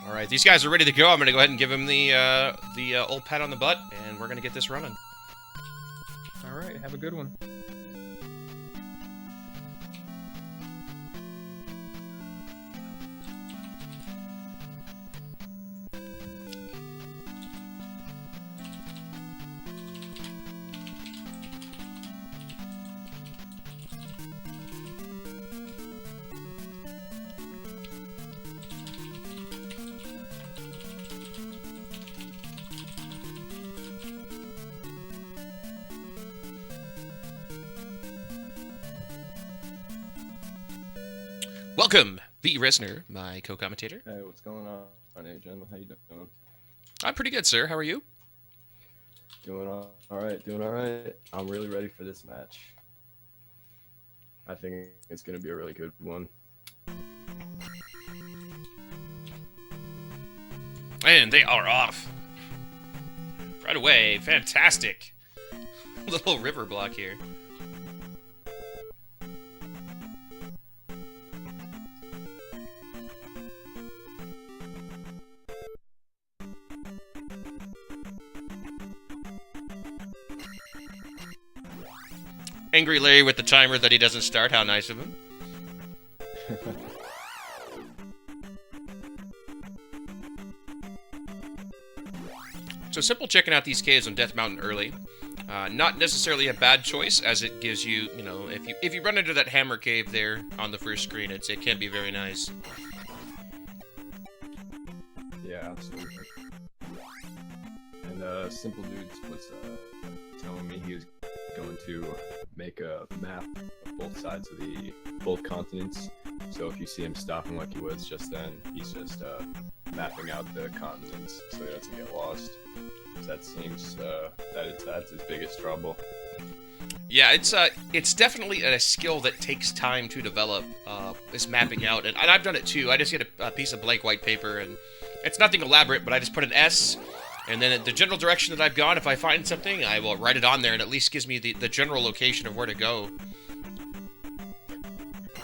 All right, these guys are ready to go. I'm gonna go ahead and give him the old pat on the butt, and we're gonna get this running. All right, have a good one. Welcome, V. Resner, my co-commentator. Hey, what's going on? Hey, gentlemen, how you doing? I'm pretty good, sir. How are you? Doing all right, doing all right. I'm really ready for this match. I think it's going to be a really good one. And they are off. Right away. Fantastic. Little river block here. AngryLarry with the timer that he doesn't start. How nice of him. So Simple checking out these caves on Death Mountain early. Not necessarily a bad choice, as it gives you, you know, if you run into that hammer cave there on the first screen, it can be very nice. Yeah, absolutely. And Simpoldood was telling me he was going to make a map of both sides of both continents. So if you see him stopping like he was just then, he's just mapping out the continents so he doesn't get lost. That seems that's his biggest trouble. Yeah, it's definitely a skill that takes time to develop. Is mapping out, and I've done it too. I just get a piece of blank white paper, and it's nothing elaborate, but I just put an S. And then the general direction that I've gone, if I find something, I will write it on there, and at least gives me the general location of where to go.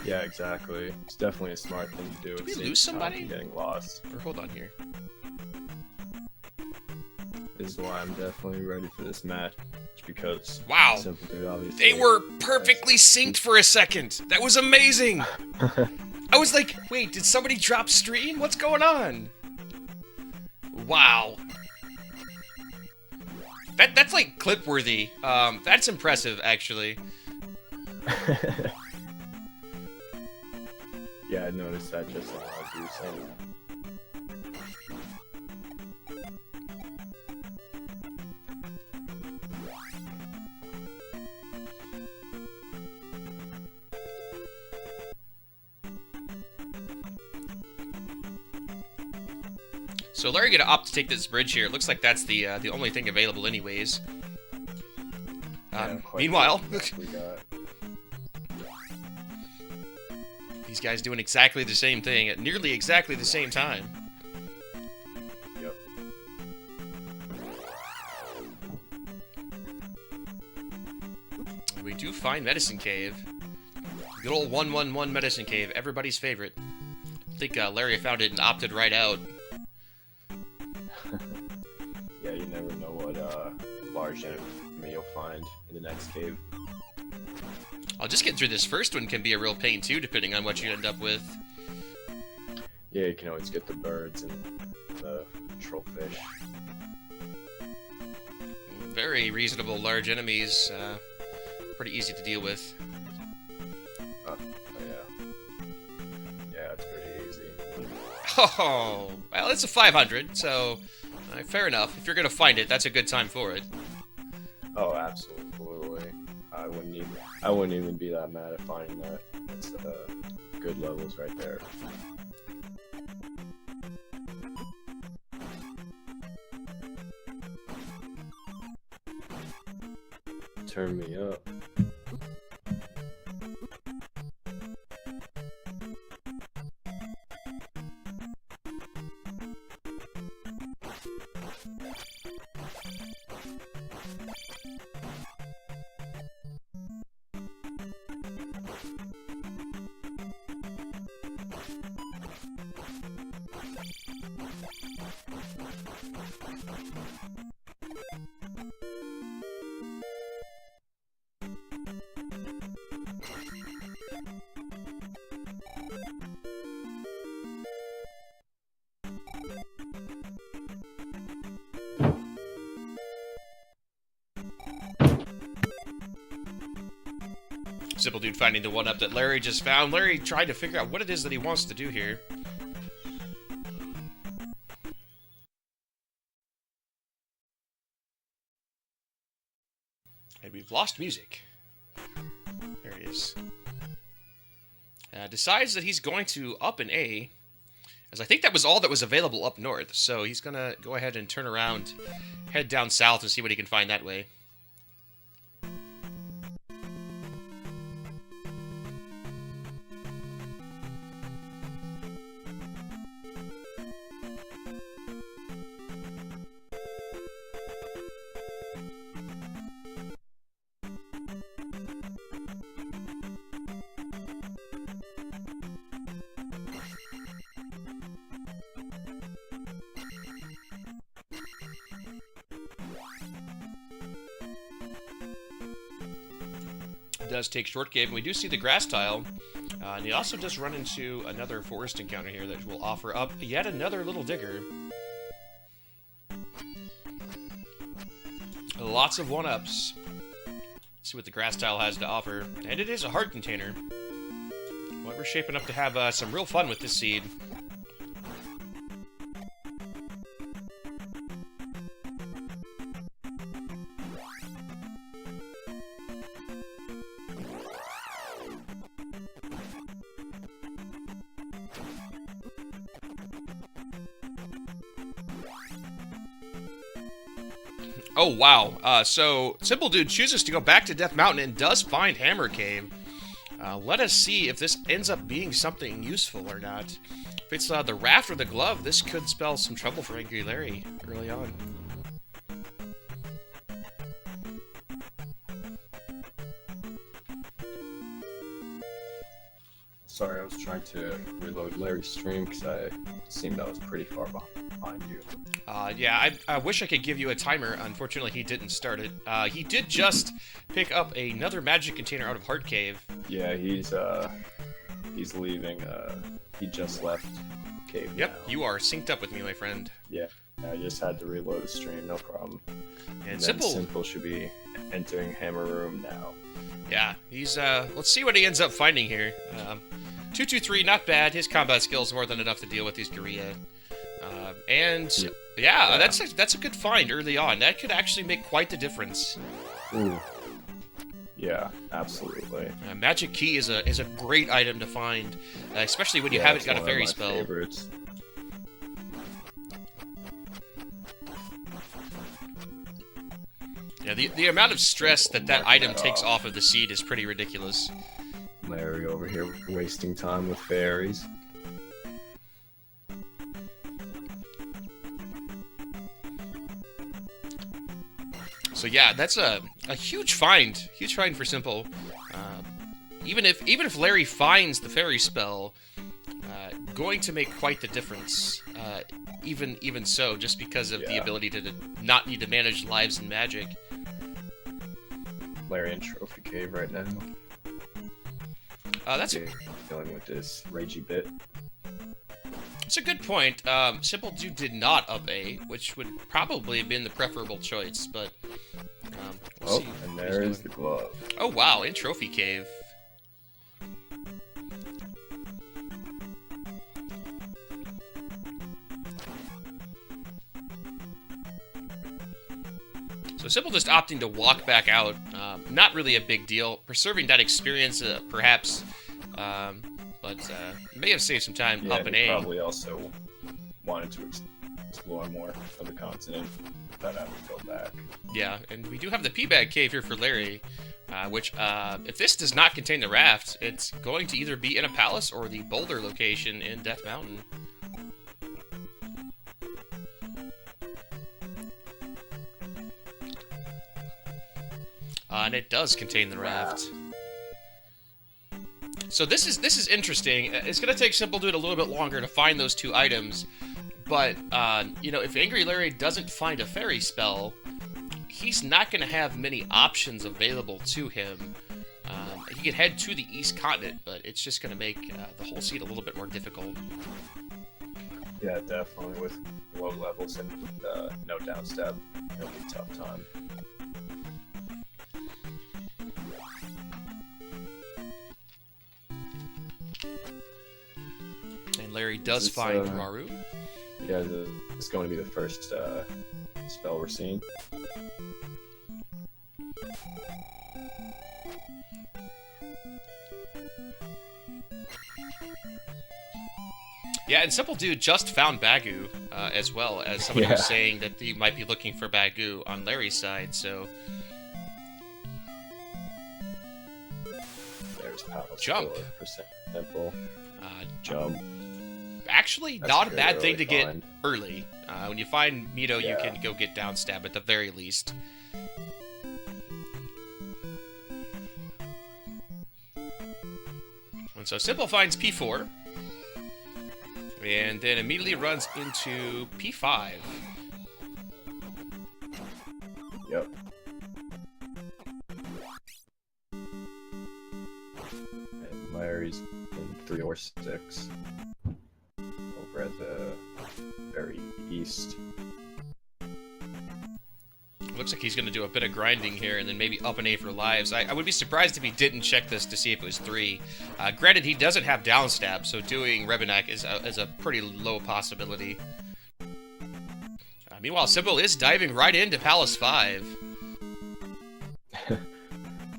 Yeah, exactly. It's definitely a smart thing to do. Did we lose somebody? Getting lost. Or hold on here. This is why I'm definitely ready for this match, because wow, Simpoldood, obviously, they were perfectly synced for a second. That was amazing. I was like, wait, did somebody drop stream? What's going on? Wow. That's like clip worthy. That's impressive, actually. Yeah, I noticed that just now as you were saying that. So Larry gonna opt to take this bridge here. It looks like that's the only thing available, anyways. Meanwhile, these guys doing exactly the same thing at nearly exactly the same time. Yep. We do find Medicine Cave. Good old 111 Medicine Cave, everybody's favorite. I think Larry found it and opted right out. Yeah, you never know what large enemy you'll find in the next cave. Just getting through this first one can be a real pain too, depending on what you end up with. Yeah, you can always get the birds and the trollfish. Very reasonable large enemies, pretty easy to deal with. Yeah. Yeah, it's pretty easy. Oh, well, it's a 500, so fair enough. If you're gonna find it, that's a good time for it. Oh, absolutely. I wouldn't even be that mad at finding that. It's good levels right there. Turn me up. Simpoldood finding the one-up that Larry just found. Larry tried to figure out what it is that he wants to do here. And we've lost music. There he is. Decides that he's going to up an A, as I think that was all that was available up north. So he's going to go ahead and turn around, head down south, and see what he can find that way. Does take short cave, and we do see the grass tile, and he also does run into another forest encounter here that will offer up yet another little digger. Lots of one-ups. Let's see what the grass tile has to offer, and it is a heart container. Well, we're shaping up to have some real fun with this seed. Oh, wow. So, Simpoldood chooses to go back to Death Mountain and does find Hammer Cave. Let us see if this ends up being something useful or not. If it's the raft or the glove, this could spell some trouble for AngryLarry early on. Sorry, I was trying to reload Larry's stream because it seemed I was pretty far behind you. Yeah, I wish I could give you a timer. Unfortunately, he didn't start it. He did just pick up another magic container out of Heart Cave. Yeah, he's leaving. He just left cave. Yep, now. you are synced up with me, my friend. Yeah, I just had to reload the stream, no problem. And Simple should be entering Hammer Room now. Yeah, he's let's see what he ends up finding here. 223, not bad. His combat skills more than enough to deal with these Gorilla. Yeah, that's a good find early on. That could actually make quite the difference. Ooh. Yeah, absolutely. Magic Key is a great item to find, especially when you haven't got a fairy spell. Favorites. Yeah, the amount of stress that item takes off of the seed is pretty ridiculous. Larry over here wasting time with fairies. So yeah, that's a huge find for Simple. Even if Larry finds the fairy spell, going to make quite the difference. Even so, just because of the ability to not need to manage lives and magic. Larry in Trophy Cave right now. That's dealing with this ragey bit. It's a good point. Simpoldood did not up A, which would probably have been the preferable choice, but we'll see. And there is the glove. Oh wow, in Trophy Cave. So Simple just opting to walk back out, not really a big deal. Preserving that experience, perhaps, but may have saved some time up an A. Probably also wanted to explore more of the continent without having to go back. Yeah, and we do have the P-Bag Cave here for Larry, which, if this does not contain the raft, it's going to either be in a palace or the boulder location in Death Mountain. And it does contain the raft. So this is interesting. It's going to take Simpoldood a little bit longer to find those two items, But, you know, if AngryLarry doesn't find a fairy spell, he's not going to have many options available to him. He could head to the East Continent, but it's just going to make the whole seed a little bit more difficult. Yeah, definitely. With low levels and no downstab, it'll be a tough time. And Larry does find Maru. Yeah, it's going to be the first spell we're seeing. Yeah, and Simpoldood just found Bagu, as well as somebody was saying that he might be looking for Bagu on Larry's side, so... There's power Jump. For Simple. Jump. Actually, That's not a good bad thing early to get find. early. When you find Mito, you Yeah. can go get down stab at the very least. And so Simple finds P4. And then immediately runs into P5. Yep. And Larry's in 3 or 6. Over at the very east. Looks like he's going to do a bit of grinding here and then maybe up an A for lives. I would be surprised if he didn't check this to see if it was 3. Granted, he doesn't have down stab, so doing Rebenak is a pretty low possibility. Meanwhile, Simple is diving right into Palace 5.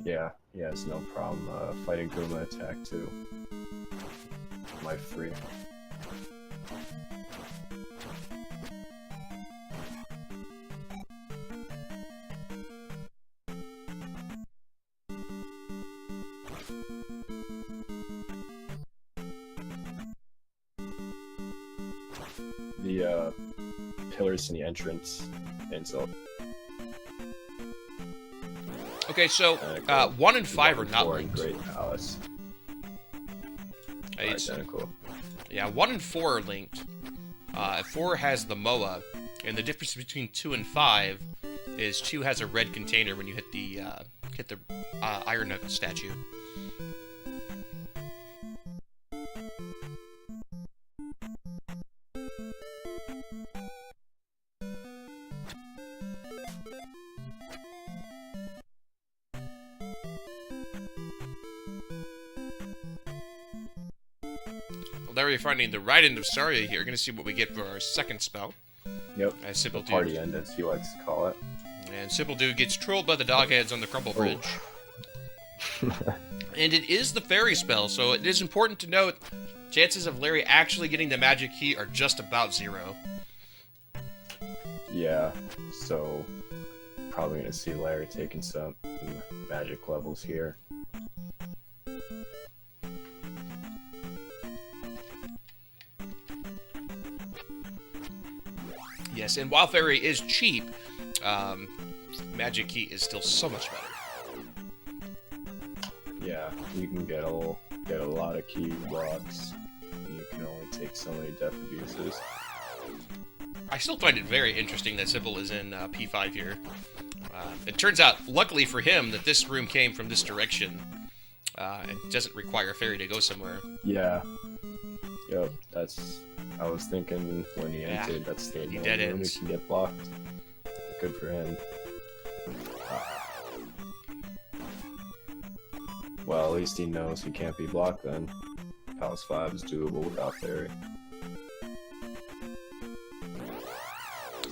Yeah, he has no problem fighting Guma attack too. Life 3. The pillars in the entrance and so Okay, so 1 and 5 are not 4 linked. Great Palace. It's- Identical. Yeah, 1 and 4 are linked. 4 has the MOA, and the difference between 2 and 5 is 2 has a red container when you hit the Iron Knuckle statue. Larry finding the right end of Saria here. Going to see what we get for our second spell. Yep. As The Simpoldood. party end, as he likes to call it. And Simpoldood gets trolled by the dogheads on the Crumble Bridge. And it is the fairy spell, so it is important to note chances of Larry actually getting the magic key are just about 0. Yeah, so probably gonna see Larry taking some magic levels here. Yes, and while fairy is cheap, magic key is still so much better. Yeah, you can get a lot of key blocks. And you can only take so many death abuses. I still find it very interesting that Simple is in P5 here. It turns out, luckily for him, that this room came from this direction. And doesn't require a fairy to go somewhere. Yeah. Yep, I was thinking when he Yeah, entered, that's the he only dead room he ends. can get blocked. Good for him. Well, at least he knows he can't be blocked then. Palace 5 is doable without fairy.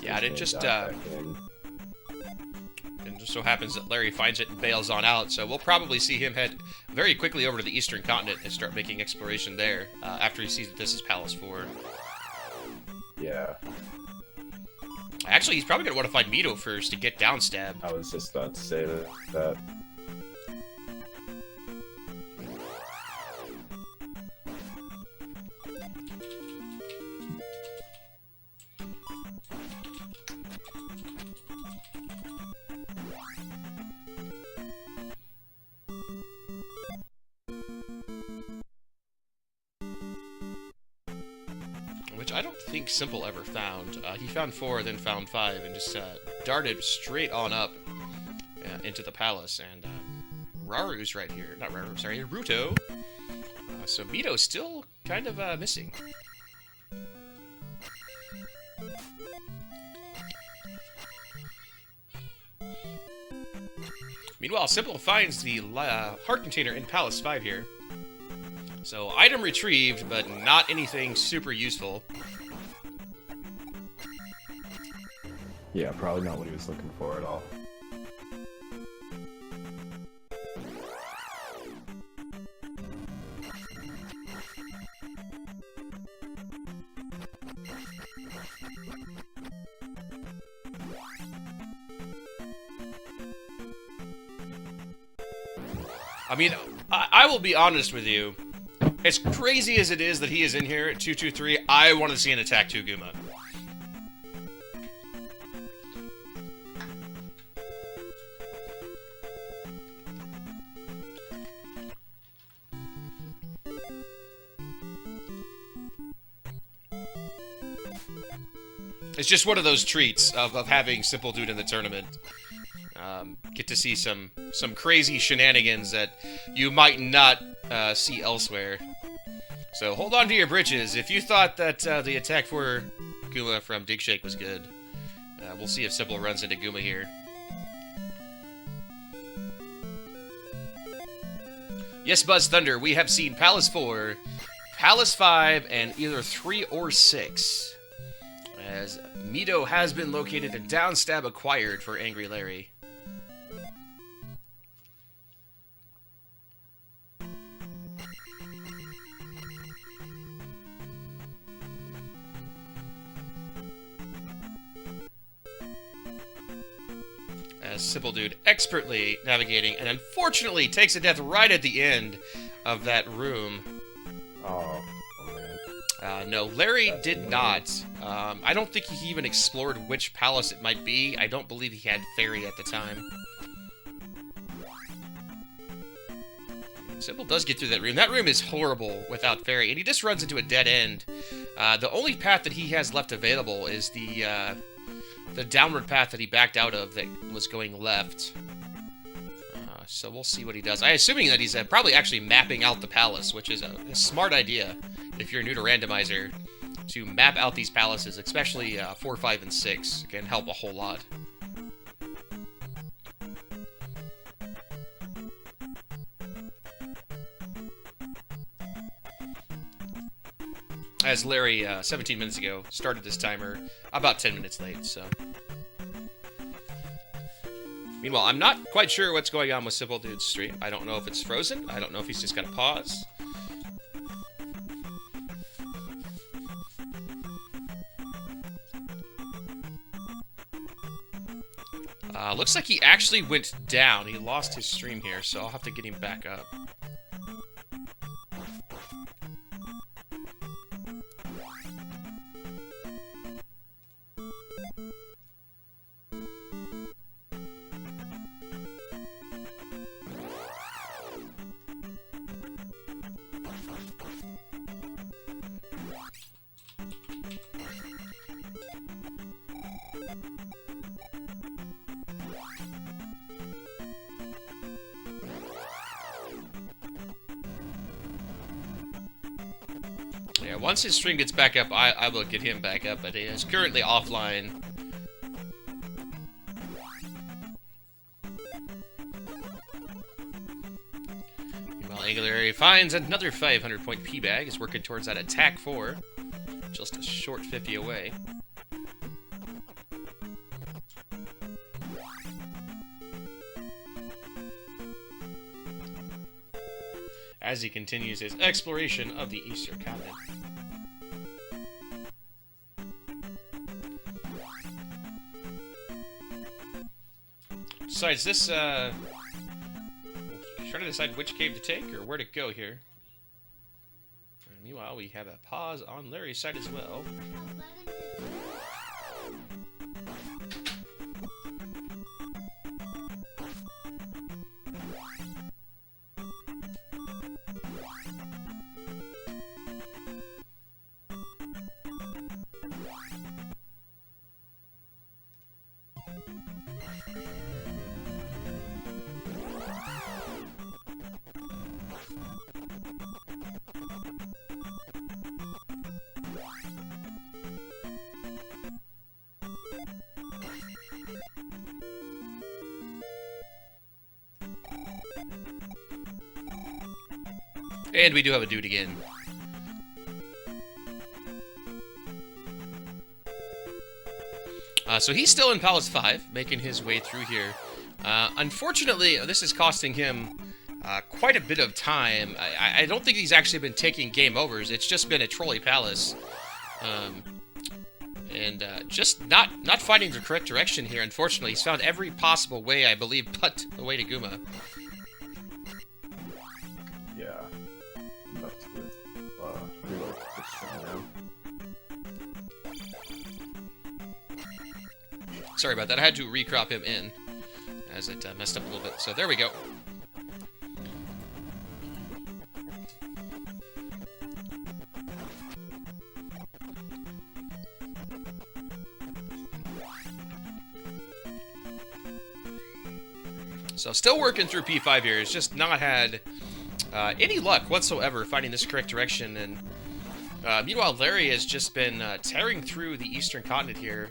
Yeah, and it Just just dive back in. It just so happens that Larry finds it and bails on out, so we'll probably see him head very quickly over to the Eastern Continent and start making exploration there, after he sees that this is Palace 4. Yeah, Actually, he's probably going to want to find Mito first to get down stab. I was just about to say that. which I don't think Simple ever found. He found 4, then found 5, and just darted straight on up into the palace. And Raru's right here. Not Raru, sorry, Ruto. So Mito's still kind of missing. Meanwhile, Simple finds the heart container in Palace 5 here. So, item retrieved, but not anything super useful. Yeah, probably not what he was looking for at all. I mean, I will be honest with you. As crazy as it is that he is in here at 223, I want to see an attack 2 Guma. It's just one of those treats of having Simpoldood in the tournament. Get to see some crazy shenanigans that you might not see elsewhere. So hold on to your britches. If you thought that the attack for Guma from Dig Shake was good, we'll see if Simple runs into Guma here. Yes, Buzz Thunder, we have seen Palace 4, Palace 5, and either 3 or 6. As Mito has been located and downstab acquired for AngryLarry. As Simpoldood expertly navigating and unfortunately takes a death right at the end of that room. Oh man. No, Larry did not. I don't think he even explored which palace it might be. I don't believe he had Fairy at the time. Simple does get through that room. That room is horrible without Fairy, and he just runs into a dead end. The only path that he has left available is the downward path that he backed out of that was going left. So we'll see what he does. I'm assuming that he's probably actually mapping out the palace, which is a smart idea if you're new to Randomizer, to map out these palaces, especially 4, 5, and 6. Can help a whole lot. As Larry, 17 minutes ago, started this timer about 10 minutes late, so... Meanwhile, I'm not quite sure what's going on with Simpoldood's stream. I don't know if it's frozen. I don't know if he's just got to pause. Looks like he actually went down. He lost his stream here, so I'll have to get him back up. Yeah, once his stream gets back up, I will get him back up, but he is currently offline. Meanwhile, AngryLarry finds another 500-point P-Bag, is working towards that attack 4. Just a short 50 away. As he continues his exploration of the Eastern continent. Besides this, trying to decide which cave to take or where to go here. And meanwhile, we have a pause on Larry's side as well. And we do have a dude again. So he's still in Palace 5, making his way through here. Unfortunately, this is costing him quite a bit of time. I don't think he's actually been taking game overs. It's just been a trolley palace. And just not finding the correct direction here, unfortunately. He's found every possible way, I believe, but the way to Guma. Yeah. I'm about to reload this try now. Sorry about that. I had to recrop him in, as it messed up a little bit. So there we go. So still working through P5 here. It's just not had any luck whatsoever finding this correct direction. And meanwhile, Larry has just been tearing through the eastern continent here.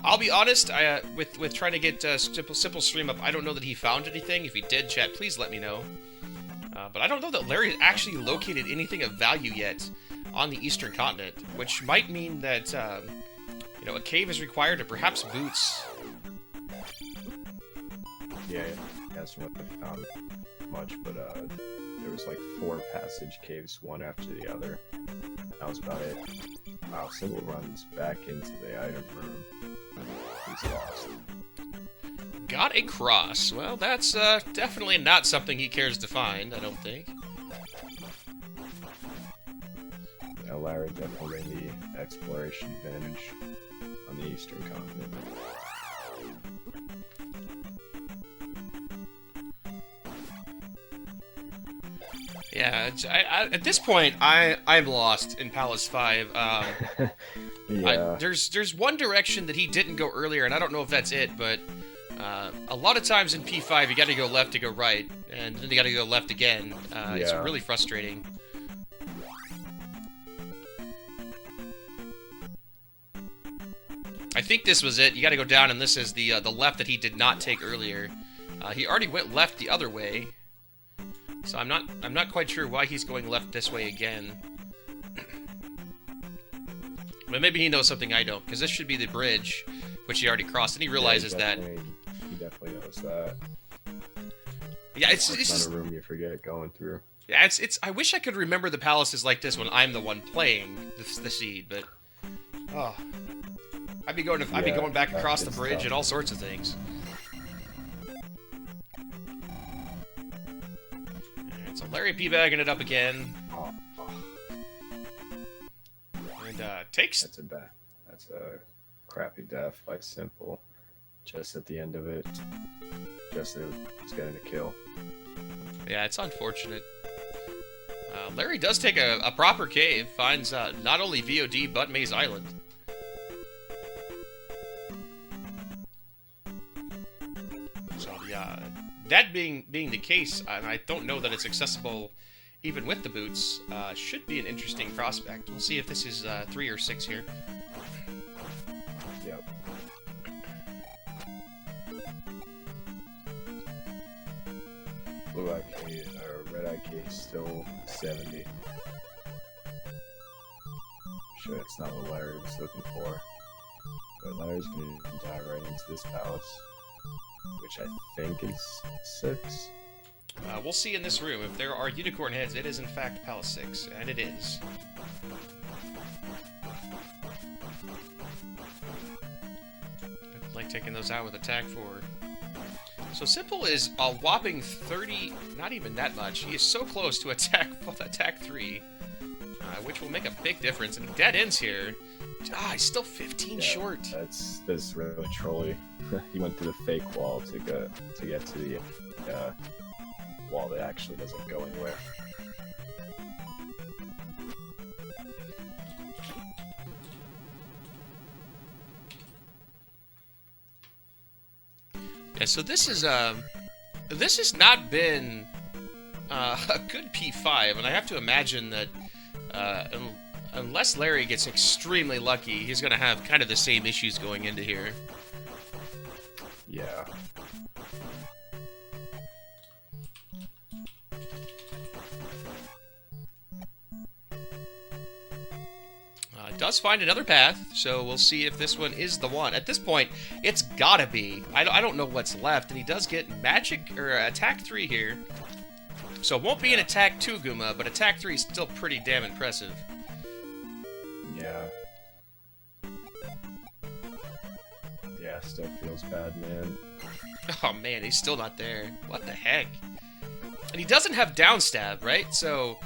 I'll be honest, with trying to get Simple Stream up, I don't know that he found anything. If he did, chat, please let me know. But I don't know that Larry actually located anything of value yet on the eastern continent, which might mean that, you know, a cave is required, or perhaps boots. Yeah, that's what I found much, but there was like 4 passage caves, one after the other. That was about it. Wow, Simple runs back into the item room. He's lost. Got a cross. Well, that's definitely not something he cares to find, I don't think. Yeah, Larry definitely the exploration advantage on the eastern continent. Yeah, at this point, I'm lost in Palace 5. Yeah. There's one direction that he didn't go earlier, and I don't know if that's it, but a lot of times in P5, you got to go left to go right, and then you got to go left again. It's really frustrating. I think this was it. You got to go down, and this is the left that he did not take earlier. He already went left the other way. So I'm not quite sure why he's going left this way again. But maybe he knows something I don't, because this should be the bridge, which he already crossed, and he realizes He definitely knows that. Yeah, it's not a room you forget going through. Yeah, it's. I wish I could remember the palaces like this when I'm the one playing the seed, but oh, I'd be going back across the bridge and all sorts of things. So Larry P-bagging it up again. Oh. And takes... That's a crappy death by Simple. Just at the end of it. Just as he's getting a kill. Yeah, it's unfortunate. Larry does take a proper cave. Finds not only VOD, but Maze Island. So yeah... That being the case, and I don't know that it's accessible even with the boots, should be an interesting prospect. We'll see if this is 3 or 6 here. Yep. Blue Eye Cave, or Red Eye Cave, still 70. Sure, it's not what Larry was looking for. But Larry's gonna dive right into this palace, which I think is 6. We'll see in this room. If there are unicorn heads, it is in fact Palace 6, and it is. I like taking those out with attack 4. So Simple is a whopping 30, not even that much. He is so close to attack 3, which will make a big difference. And dead ends here. He's still 15 short. That's really trolly. He went through the fake wall to get to the wall that actually doesn't go anywhere. Yeah, so this has not been a good P5, and I have to imagine that unless Larry gets extremely lucky, he's going to have kind of the same issues going into here. Yeah. does find another path, so we'll see if this one is the one. At this point, it's gotta be. I don't know what's left, and he does get magic, or attack 3 here. So it won't be an attack 2 Guma, but attack 3 is still pretty damn impressive. Yeah. Yeah, still feels bad, man. Oh man, he's still not there. What the heck? And he doesn't have downstab, right? So,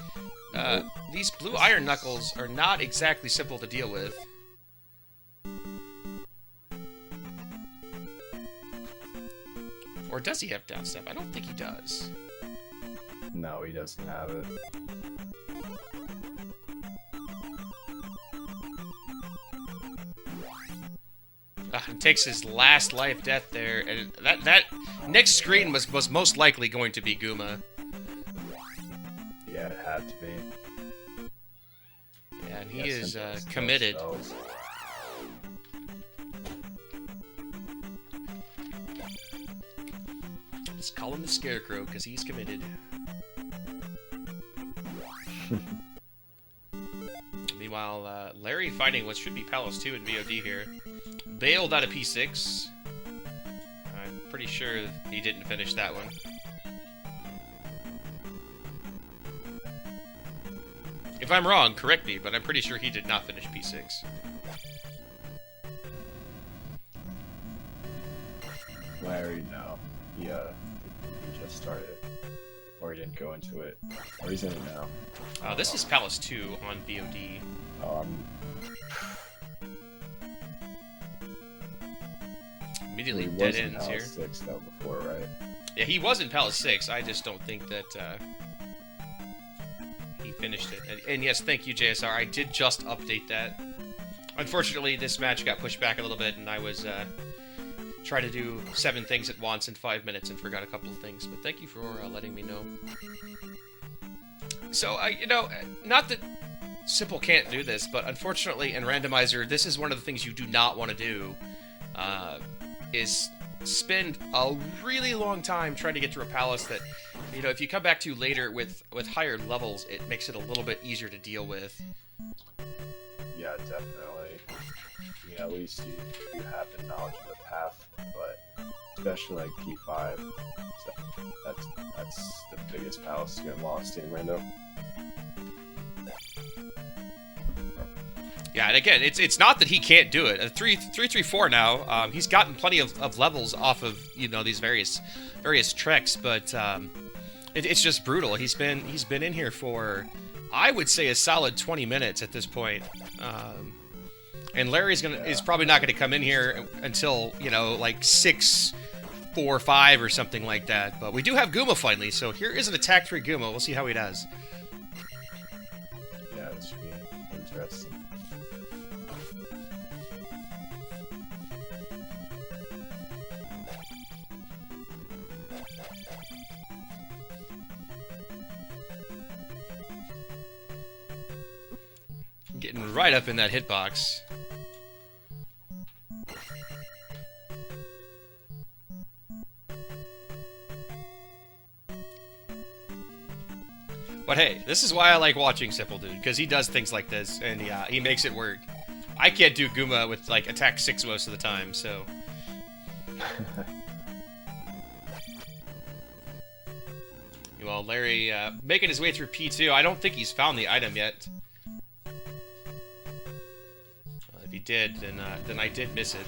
these blue iron knuckles are not exactly simple to deal with. Or does he have downstab? I don't think he does. No, he doesn't have it. It takes his last life death there, and that next screen was most likely going to be Guma. Yeah, it had to be. Yeah, and he is committed. Let's call him the Scarecrow, because he's committed. Meanwhile, Larry finding what should be Palace 2 in VOD here. Bailed out of P6. I'm pretty sure he didn't finish that one. If I'm wrong, correct me, but I'm pretty sure he did not finish P6. Larry, no. He just started. Or he didn't go into it. Or he's in it now. This is Palace 2 on VOD. Immediately dead ends here. He was in Palace 6 though before, right? Yeah, he was in Palace 6. I just don't think that he finished it. And yes, thank you, JSR. I did just update that. Unfortunately, this match got pushed back a little bit, and I was trying to do 7 things at once in 5 minutes and forgot a couple of things. But thank you for letting me know. So, you know, not that Simple can't do this, but unfortunately in Randomizer, this is one of the things you do not want to do. Is spend a really long time trying to get through a palace that, you know, if you come back to later with higher levels, it makes it a little bit easier to deal with. Yeah, definitely. I mean, at least you have the knowledge of the path, but especially like P5, so that's the biggest palace to get lost in Rando. Yeah, and again, it's not that he can't do it. 334 now. He's gotten plenty of levels off of, you know, these various treks, but it's just brutal. He's been in here for, I would say, a solid 20 minutes at this point. And Larry's is probably not gonna come in here until, you know, like 6, 4, 5 or something like that. But we do have Guma finally, so here is an attack 3 Guma. We'll see how he does. Yeah, this should be interesting. Getting right up in that hitbox. But hey, this is why I like watching Simpoldood, because he does things like this, and yeah, he makes it work. I can't do Guma with, like, attack 6 most of the time, so... Well, Larry, making his way through P2. I don't think he's found the item yet. If he did, then I did miss it.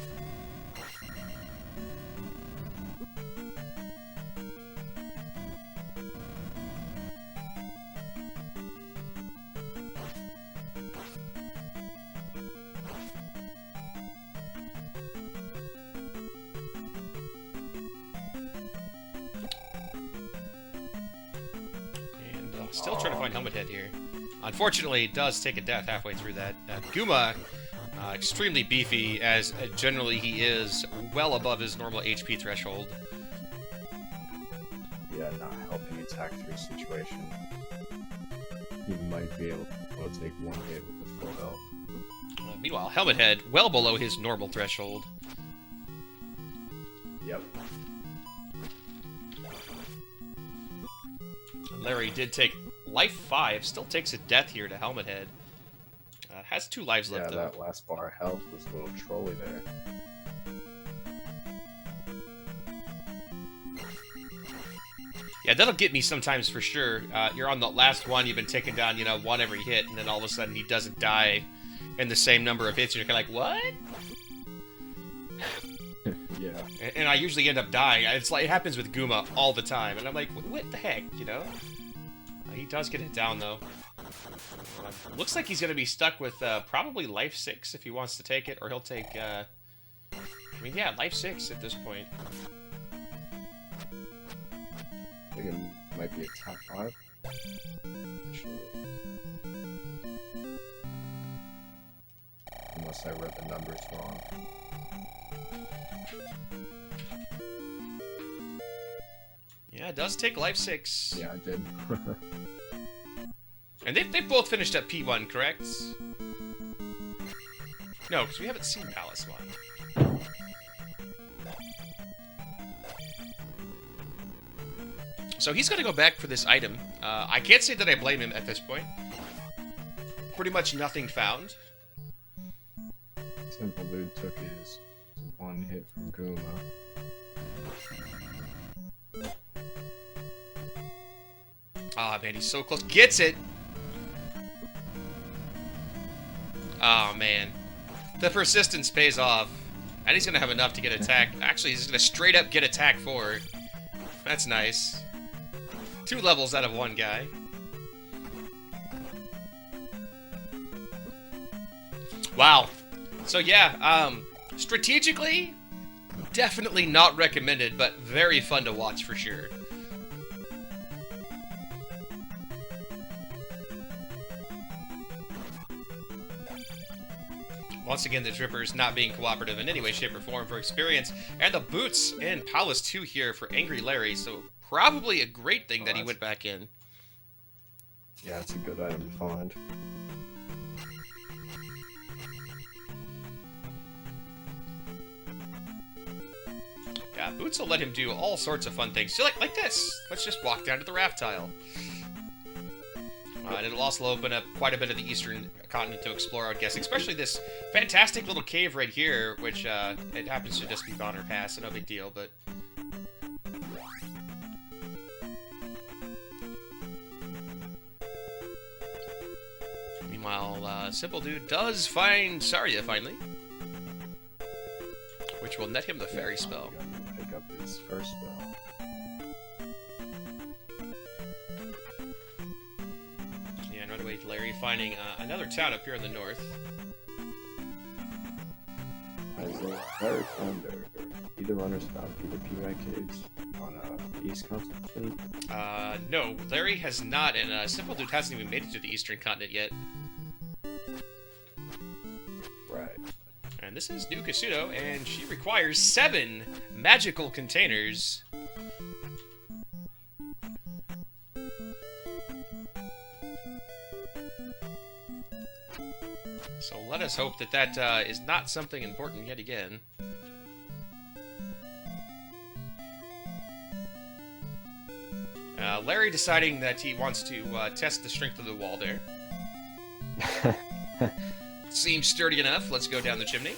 Still trying to find Helmet Head here. Unfortunately, it does take a death halfway through that. Guma, extremely beefy, as generally he is well above his normal HP threshold. Yeah, not helping attack 3 situation. He might be able to take 1 hit with the full health. Meanwhile, Helmet Head, well below his normal threshold. Yep. Larry did take life 5, still takes a death here to Helmet Head. Has 2 lives Yeah, left, though. that last bar of health was a little trolly there. Yeah, that'll get me sometimes for sure. You're on the last one, you've been taking down, you know, 1 every hit, and then all of a sudden he doesn't die in the same number of hits, and you're kind of like, what? Yeah. And I usually end up dying. It's like, it happens with Guma all the time, and I'm like, what the heck, you know? He does get it down, though. Looks like he's going to be stuck with probably life 6 if he wants to take it, or he'll take, I mean, yeah, life 6 at this point. I think it might be a top 5. Actually. Unless I read the numbers wrong. Yeah, it does take life 6. Yeah, I did. And they both finished at P1, correct? No, because we haven't seen Palace 1. So he's going to go back for this item. I can't say that I blame him at this point. Pretty much nothing found. Simpoldood took his 1 hit from Guma. Ah, man, he's so close. Gets it! Oh, man. The persistence pays off. And he's going to have enough to get attacked. Actually, he's going to straight up get attack forward. That's nice. 2 levels out of 1 guy. Wow. So yeah, strategically, definitely not recommended, but very fun to watch for sure. Once again, the Drippers not being cooperative in any way, shape, or form for experience. And the boots in Palace 2 here for AngryLarry, so probably a great thing that he went back in. Yeah, it's a good item to find. Yeah, boots will let him do all sorts of fun things. So like this. Let's just walk down to the raft tile. And it'll also open up quite a bit of the eastern continent to explore, I would guess. Especially this fantastic little cave right here, which it happens to just be Bonner Pass, so no big deal, but... Meanwhile, Simpoldood does find Saria finally, which will net him the fairy spell. Pick up his first spell. Yeah, and right away, Larry finding another town up here in the north. Very thunder. Either runners found Peter P.Y. caves on the east continent. No, Larry has not, and Simpoldood hasn't even made it to the eastern continent yet. Right. And this is New Kasuto, and she requires 7 magical containers. So let us hope that that is not something important yet again. Larry deciding that he wants to test the strength of the wall there. Seems sturdy enough. Let's go down the chimney.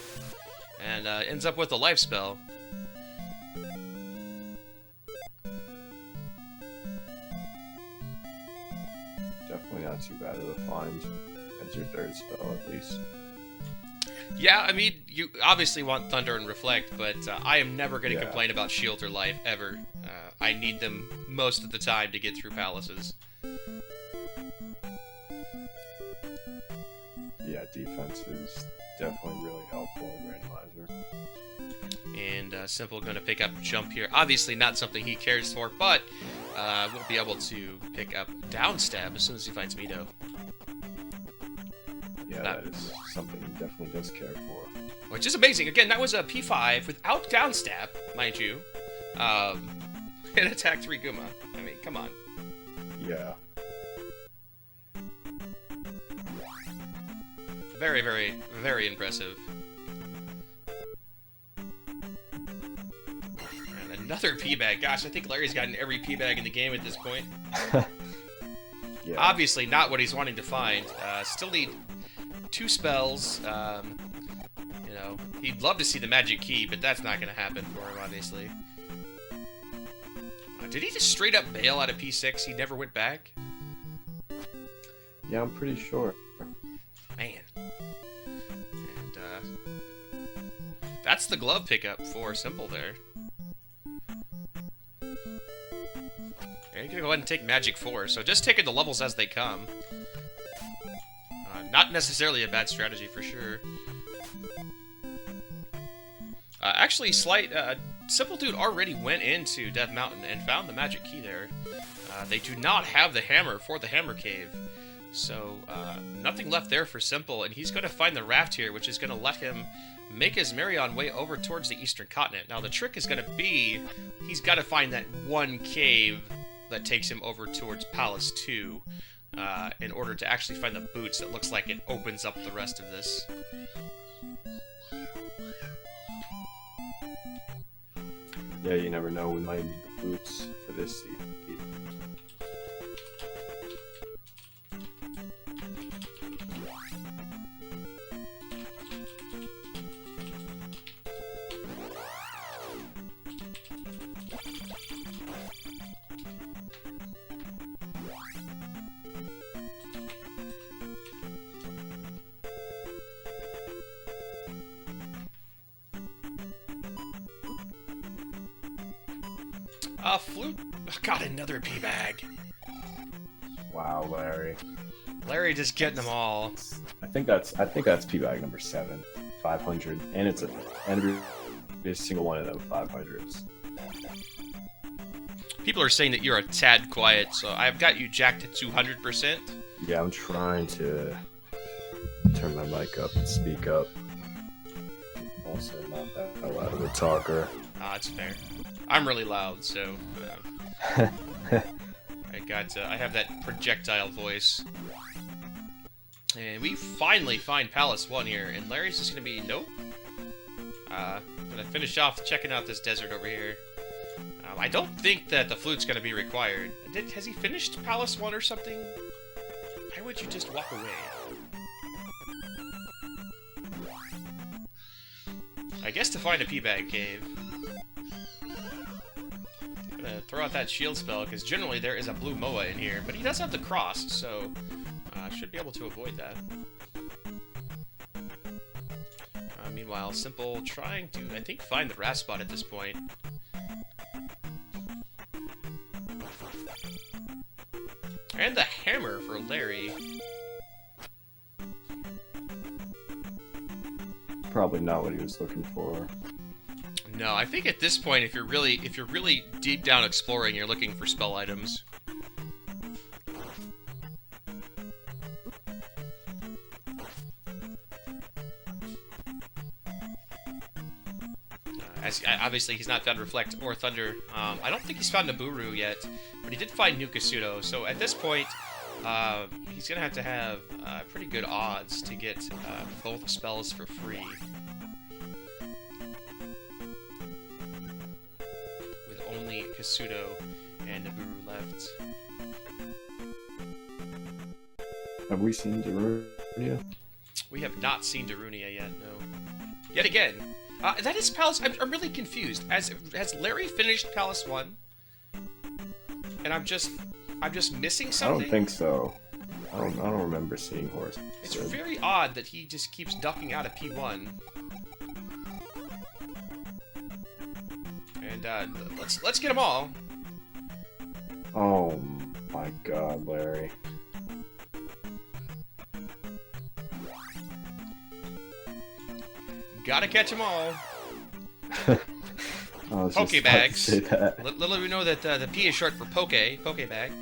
And ends up with a life spell. Definitely not too bad of a find as your 3rd spell, at least. Yeah, I mean, you obviously want Thunder and Reflect, but I am never going to Yeah. complain about Shield or Life, ever. I need them most of the time to get through palaces. Yeah, defense is definitely really helpful in Randomizer. And Simple going to pick up Jump here. Obviously not something he cares for, but will be able to pick up Down Stab as soon as he finds Mito. Yeah, that is something he definitely does care for. Which is amazing. Again, that was a P5 without Down Stab, mind you. And attack 3 Guma. I mean, come on. Yeah. Very, very, very impressive. And another P-Bag. Gosh, I think Larry's gotten every P-Bag in the game at this point. Yeah. Obviously not what he's wanting to find. Still need 2 spells. You know, he'd love to see the magic key, but that's not going to happen for him, obviously. Did he just straight up bail out of P6? He never went back? Yeah, I'm pretty sure. Man. And, that's the glove pickup for Simple there. Yeah, you're gonna go ahead and take Magic 4, so just taking the levels as they come. Not necessarily a bad strategy for sure. Actually, Simpoldood already went into Death Mountain and found the magic key there. They do not have the hammer for the Hammer Cave. So, nothing left there for Simple, and he's going to find the raft here, which is going to let him make his Marion way over towards the Eastern Continent. Now, the trick is going to be, he's got to find that one cave that takes him over towards Palace 2, in order to actually find the boots that looks like it opens up the rest of this. Yeah, you never know. We might need the boots for this seed. Flute got another P bag. Wow, Larry. Larry just getting them all. I think that's P bag number 7, 500, and it's every single one of them 500s. People are saying that you're a tad quiet, so I've got you jacked at 200%. Yeah, I'm trying to turn my mic up and speak up. Also, not that loud of a talker. Ah, that's fair. I'm really loud, so I have that projectile voice. And we finally find Palace 1 here, and Larry's just gonna be nope. Gonna finish off checking out this desert over here. I don't think that the flute's gonna be required. Has he finished Palace 1 or something? Why would you just walk away? I guess to find a P-bag cave. Gonna throw out that shield spell, because generally there is a blue Moa in here, but he does have the cross, so should be able to avoid that. Meanwhile, Simple trying to, I think, find the rat spot at this point. And the hammer for Larry. Probably not what he was looking for. No, I think at this point, if you're really deep down exploring, you're looking for spell items. Obviously, he's not found Reflect or Thunder. I don't think he's found Naburu yet, but he did find Nukasudo. So at this point, he's going to have pretty good odds to get both spells for free. With only Kasudo and Naburu left. Have we seen Darunia? We have not seen Darunia yet, no. Yet again. That is Palace. I'm really confused. Has Larry finished Palace 1? And I'm just missing something. I don't think so. I don't remember seeing horse. It's very odd that he just keeps ducking out of P1. And let's get them all. Oh my God, Larry. Gotta catch them all. Poke bags. Little do we know that the P is short for poke bag.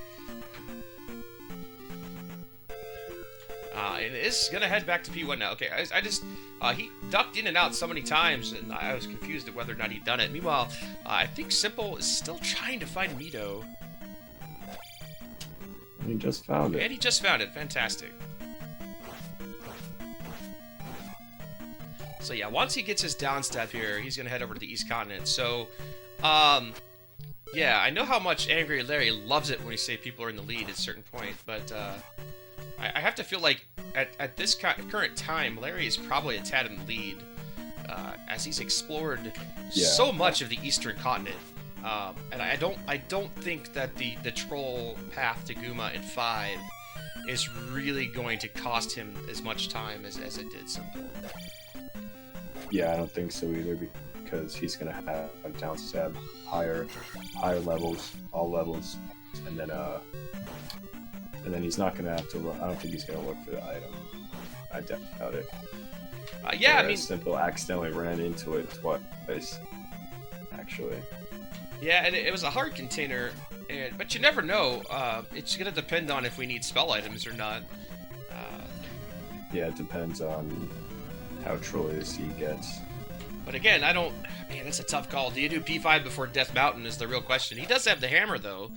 And it is gonna head back to P1 now. Okay, I just he ducked in and out so many times, and I was confused at whether or not he'd done it. Meanwhile, I think Simple is still trying to find Mido. And he just found it. And he just found it. Fantastic. So yeah, once he gets his down step here, he's gonna head over to the East Continent. So, yeah, I know how much AngryLarry loves it when you say people are in the lead at a certain point, but I have to feel like at this current time, Larry is probably a tad in the lead, as he's explored so much of the eastern continent. And I don't think that the troll path to Guma in 5 is really going to cost him as much time as it did Simple. Yeah, I don't think so either, because he's gonna have downstab higher levels, all levels, and then he's not gonna have to look. I don't think he's gonna look for the item. I doubt it. Yeah, Whereas I mean, Simple accidentally ran into it twice, actually. Yeah, and it was a hard container, but you never know. It's gonna depend on if we need spell items or not. Yeah, it depends on how trolliest he gets. But again, man, that's a tough call. Do you do P5 before Death Mountain is the real question. He does have the hammer, though,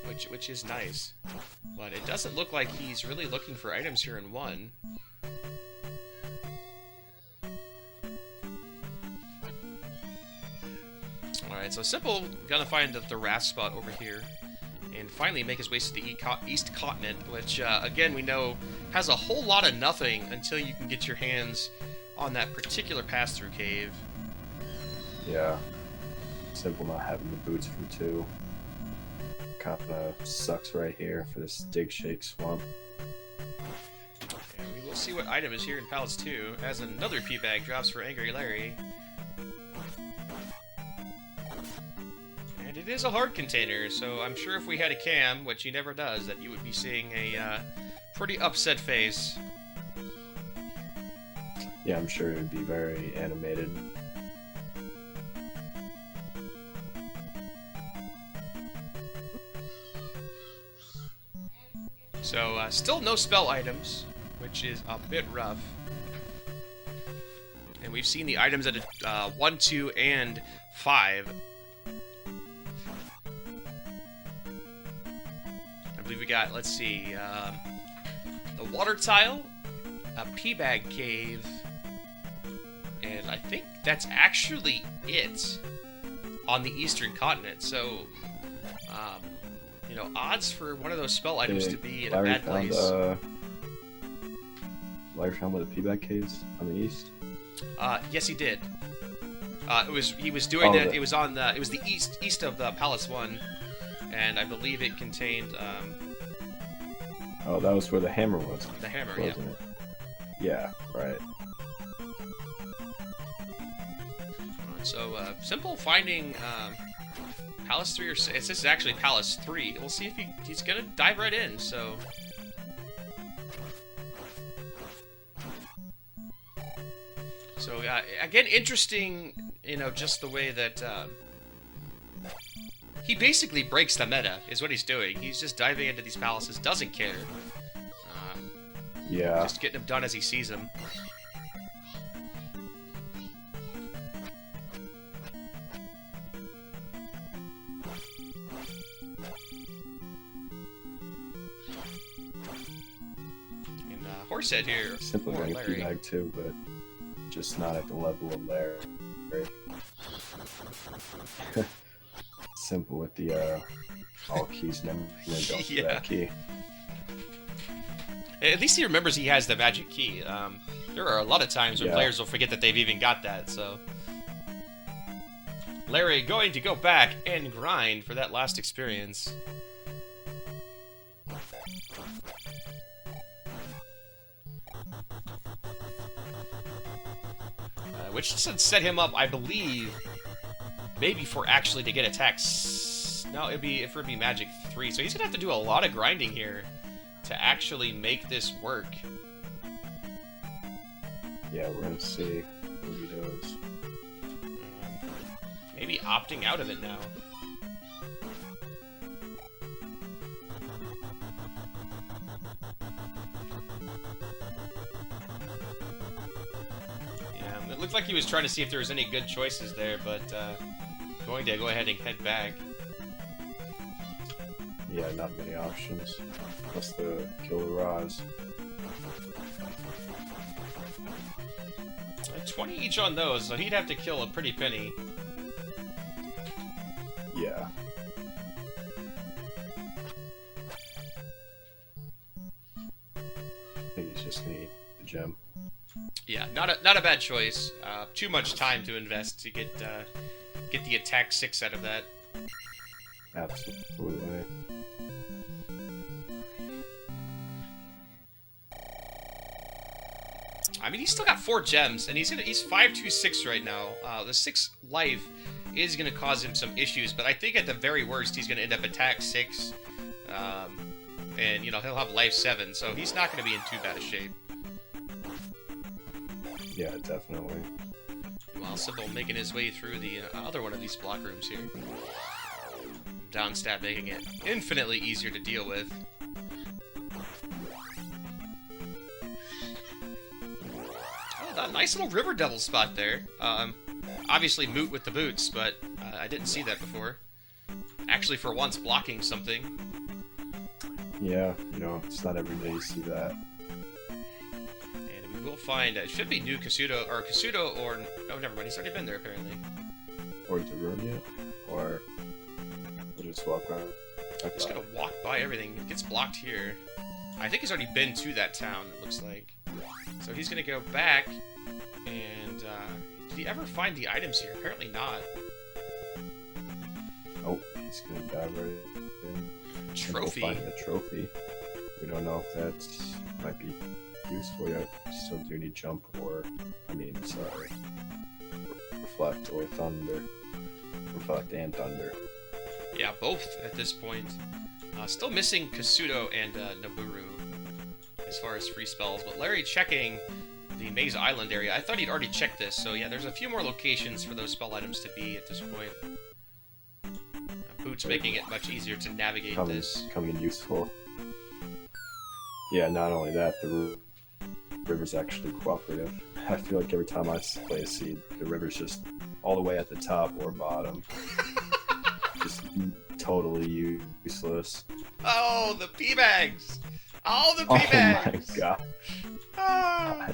which is nice. But it doesn't look like he's really looking for items here in 1. Alright, so Simple gonna find the wrath spot over here. And finally make his way to the East Continent, which, again, we know has a whole lot of nothing until you can get your hands on that particular pass-through cave. Yeah. Simple not having the boots from 2. Kinda sucks right here for this Dig Shake Swamp. And we will see what item is here in Palace 2, as another P-Bag drops for AngryLarry. And it is a hard container, so I'm sure if we had a cam, which he never does, that you would be seeing a pretty upset face. Yeah, I'm sure it would be very animated. So, still no spell items, which is a bit rough. And we've seen the items at 1, 2, and 5. I believe we got, let's see, the water tile, a P-Bag cave, and I think that's actually it on the eastern continent. So, you know, odds for one of those spell items to be in a bad place. Larry found one of the P-Bag caves on the east? Yes, he did. He was doing that. It was on the. It was the east of the Palace 1, and I believe it contained. Oh, that was where the hammer was. The hammer, wasn't it? Yeah, right. So Simple finding Palace 3 or this is actually Palace 3. We'll see if he's gonna dive right in. So. So, again, interesting, you know, just the way that, he basically breaks the meta, is what he's doing. He's just diving into these palaces, doesn't care. Yeah. Just getting them done as he sees them. And, Horsehead here. Simple getting a P-Bag too, but just not at the level of Larry. Simple with the all keys never go for that key. At least he remembers he has the magic key. There are a lot of times where players will forget that they've even got that, so... Larry going to go back and grind for that last experience. Which should set him up, I believe, maybe for actually to get attacks. No, it'd be Magic 3. So he's gonna have to do a lot of grinding here to actually make this work. Yeah, we're gonna see what he does. Maybe opting out of it now. It looked like he was trying to see if there was any good choices there, but going to go ahead and head back. Yeah, not many options. Plus the Killer Raz. 20 each on those, so he'd have to kill a pretty penny. Yeah. gem. Yeah, not a bad choice. Too much time to invest to get the attack 6 out of that. Absolutely. I mean, he's still got 4 gems, and he's 526 right now. The 6 life is gonna cause him some issues, but I think at the very worst he's gonna end up attack 6, and you know he'll have life 7, so he's not gonna be in too bad a shape. Yeah, definitely. While Simpol making his way through the other one of these block rooms here. Downstab making it infinitely easier to deal with. Oh, that nice little River Devil spot there. Obviously moot with the boots, but I didn't see that before. Actually, for once, blocking something. Yeah, you know, it's not every day you see that. And we will find, it should be new Kasuto, or, oh, never mind, he's already been there, apparently. Or Darunia, or we'll just walk around. Just gonna walk by everything. It gets blocked here. I think he's already been to that town, it looks like. So he's gonna go back, and, did he ever find the items here? Apparently not. Oh, he's gonna dive right in. Trophy. We'll find the trophy. We don't know if that might be useful yet. Still do need jump or, reflect or thunder. Reflect and thunder. Yeah, both at this point. Still missing Kasuto and Naburu as far as free spells, but Larry checking the Maze Island area. I thought he'd already checked this, so yeah, there's a few more locations for those spell items to be at this point. Boots making it much easier to navigate this. Coming in useful. Yeah, not only that, the river's actually cooperative. I feel like every time I play a seed, the river's just all the way at the top or bottom. Just totally useless. Oh, the pea bags! All the pea bags! Oh my god. Ah.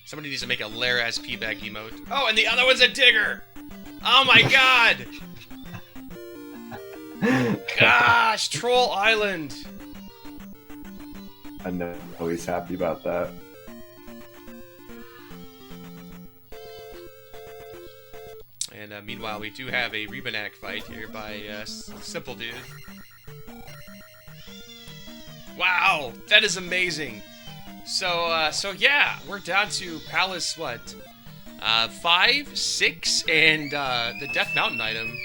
Somebody needs to make a lair-ass pea-bag emote. Oh, and the other one's a digger! Oh my god! Gosh, Troll Island! I know he's happy about that. And meanwhile, we do have a Rebanak fight here by Simpoldood. Wow, that is amazing! So yeah, we're down to Palace, what? 5, 6, and the Death Mountain item.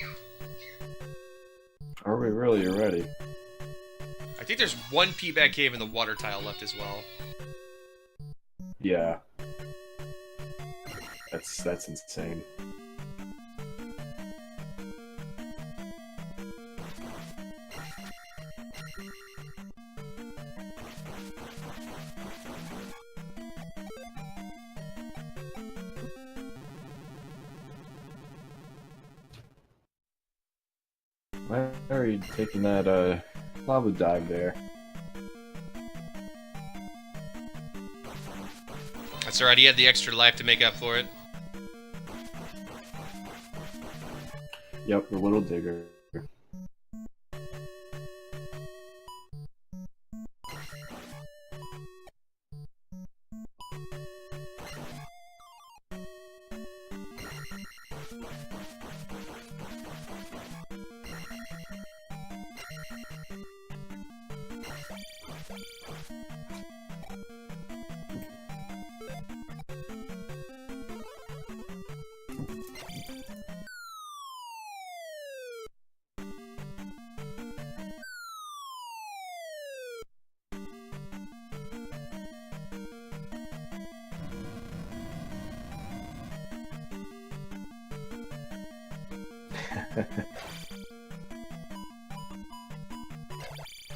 Are we really ready? I think there's one P-Bag Cave in the water tile left as well. Yeah. That's insane. Why are you taking that lava dive there? That's alright, he had the extra life to make up for it. Yep, the little digger.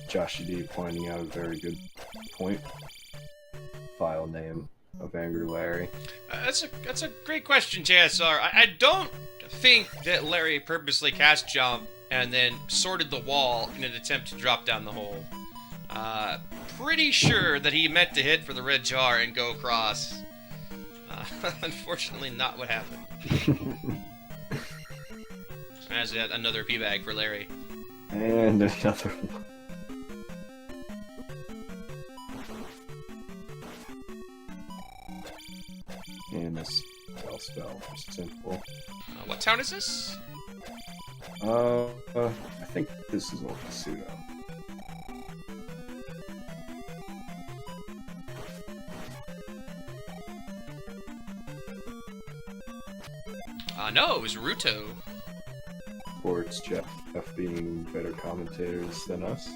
Joshy D pointing out a very good point. File name of AngryLarry. That's a great question, JSR. I don't think that Larry purposely cast jump and then sorted the wall in an attempt to drop down the hole. Pretty sure that he meant to hit for the red jar and go across. Unfortunately, not what happened. As yet, another P bag for Larry. And another one. And this spell for Simple. What town is this? I think this is Old Pseudo. No, it was Ruto. Or it's Jeff being better commentators than us.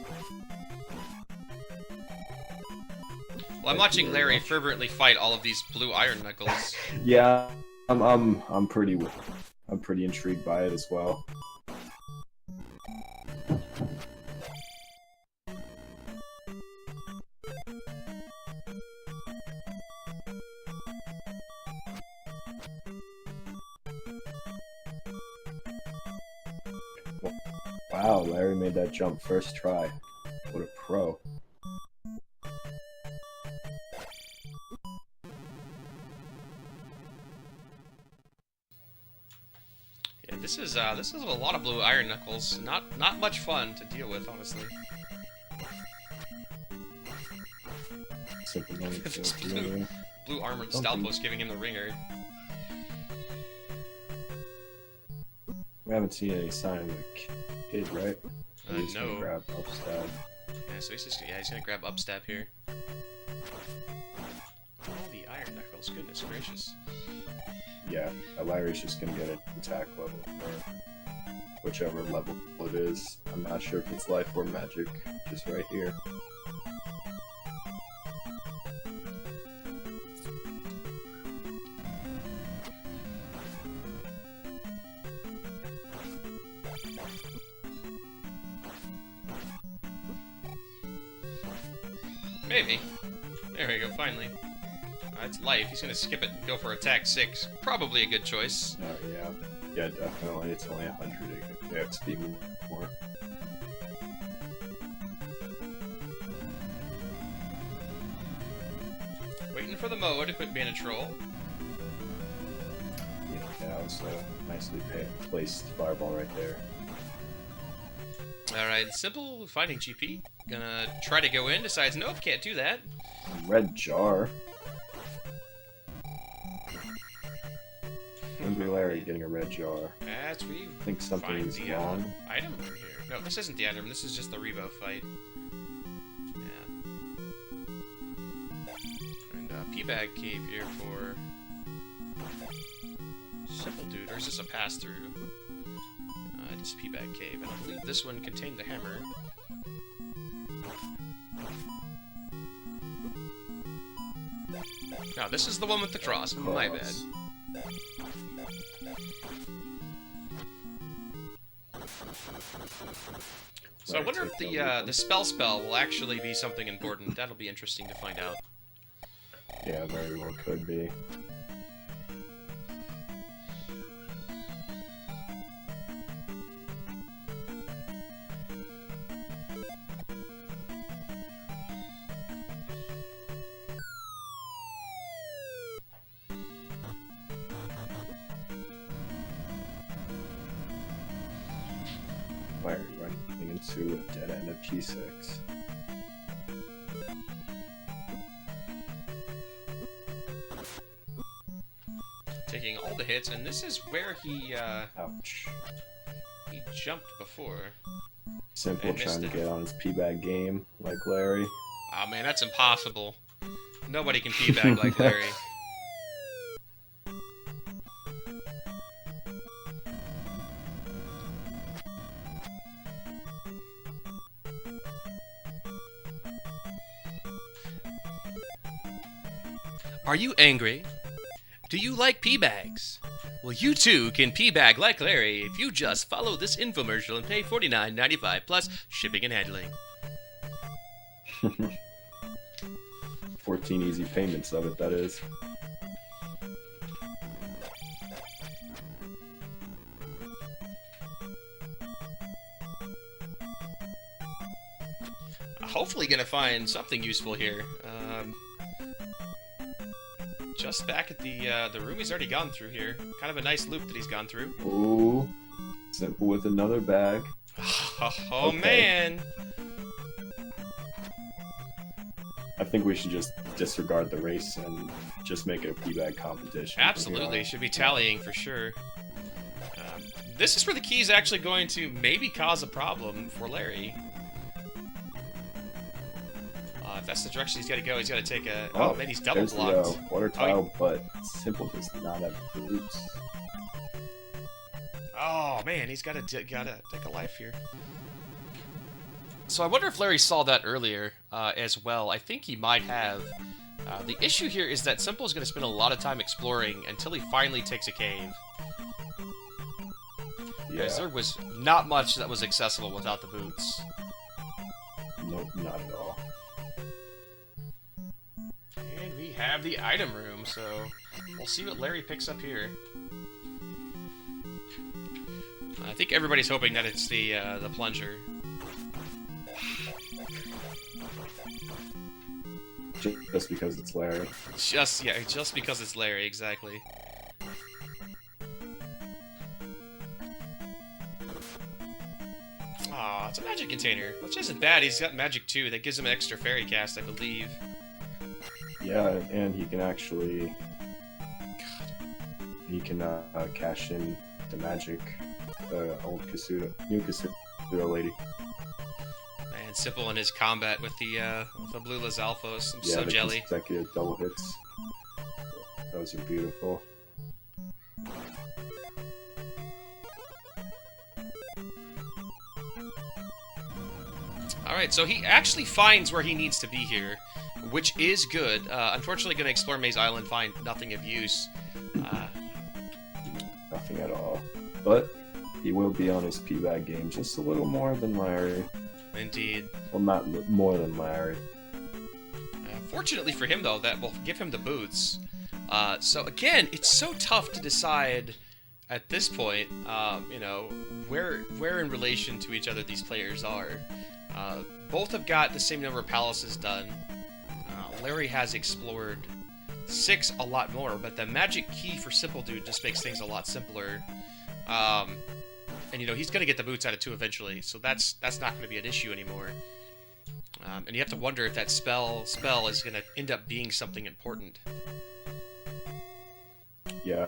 Well, I'm watching Larry fervently fight all of these blue iron knuckles. Yeah, I'm pretty intrigued by it as well. Wow, Larry made that jump first try. What a pro. Yeah, this is a lot of blue iron knuckles. Not much fun to deal with, honestly. This blue armored Stalfos giving him the ringer. We haven't seen any sign of the kid, right? He's No. gonna grab upstab. Yeah, so he's gonna grab upstab here. Oh, the iron knuckles, goodness gracious. Yeah, Larry's just gonna get an attack level for whichever level it is. I'm not sure if it's life or magic, just right here. Maybe. There we go, finally. That's life. He's gonna skip it and go for attack 6. Probably a good choice. Yeah. Yeah, definitely. It's only 100 XP more. Waiting for the Moa to quit being a troll. Yeah, that was a nicely placed fireball right there. Alright, Simple fighting GP. Gonna try to go in, decides nope, can't do that. Red jar. AngryLarry getting a red jar. As we think something is wrong. Item over here. No, this isn't the item, this is just the Revo fight. Yeah. And P-Bag Cave here for Simpoldood, or is this a pass-through? It is P-Bag Cave, and I believe this one contained the hammer. No, this is the one with the cross. My bad. So I wonder if the spell will actually be something important. That'll be interesting to find out. Yeah, very well could be. Larry running into a dead end of P6. Taking all the hits, and this is where he Ouch. he jumped before. Simple trying to get on his P-Bag game, like Larry. Oh man, that's impossible. Nobody can P-Bag like Larry. Are you angry? Do you like P-Bags? Well, you too can P-Bag like Larry if you just follow this infomercial and pay $49.95 plus shipping and handling. 14 easy payments of it, that is. Hopefully gonna find something useful here. Just back at the room he's already gone through here. Kind of a nice loop that he's gone through. Ooh, Simple with another bag. Oh, Okay. man! I think we should just disregard the race and just make it a P-bag competition. Absolutely, should be tallying for sure. This is where the key is actually going to maybe cause a problem for Larry. If that's the direction he's got to go, he's got to take a... Oh, man, he's double blocked. The water tile, but Simple does not have boots. Oh, man, he's got to take a life here. So I wonder if Larry saw that earlier as well. I think he might have. The issue here is that Simple is going to spend a lot of time exploring until he finally takes a cave. Yeah. Because there was not much that was accessible without the boots. Nope, not at all. And we have the item room, so we'll see what Larry picks up here. I think everybody's hoping that it's the plunger. Just because it's Larry. Just because it's Larry, exactly. Aw, it's a magic container, which isn't bad. He's got magic too. That gives him an extra fairy cast, I believe. Yeah, and he can actually... He can cash in the magic, old new Kasuda lady. Man, Simple in his combat with the Blue Lizalfos. I'm so the jelly. Consecutive double hits. Those are beautiful. Alright, so he actually finds where he needs to be here, which is good. Unfortunately, going to explore Maze Island, find nothing of use. Nothing at all. But he will be on his P-bag game just a little more than Larry. Indeed. Well, not more than Larry. Fortunately for him, though, that will give him the boots. So again, it's so tough to decide at this point, you know, where in relation to each other these players are. Both have got the same number of palaces done. Larry has explored 6 a lot more, but the magic key for Simpoldood just makes things a lot simpler. And you know, he's gonna get the boots out of 2 eventually, so that's not gonna be an issue anymore. And you have to wonder if that spell is gonna end up being something important. Yeah,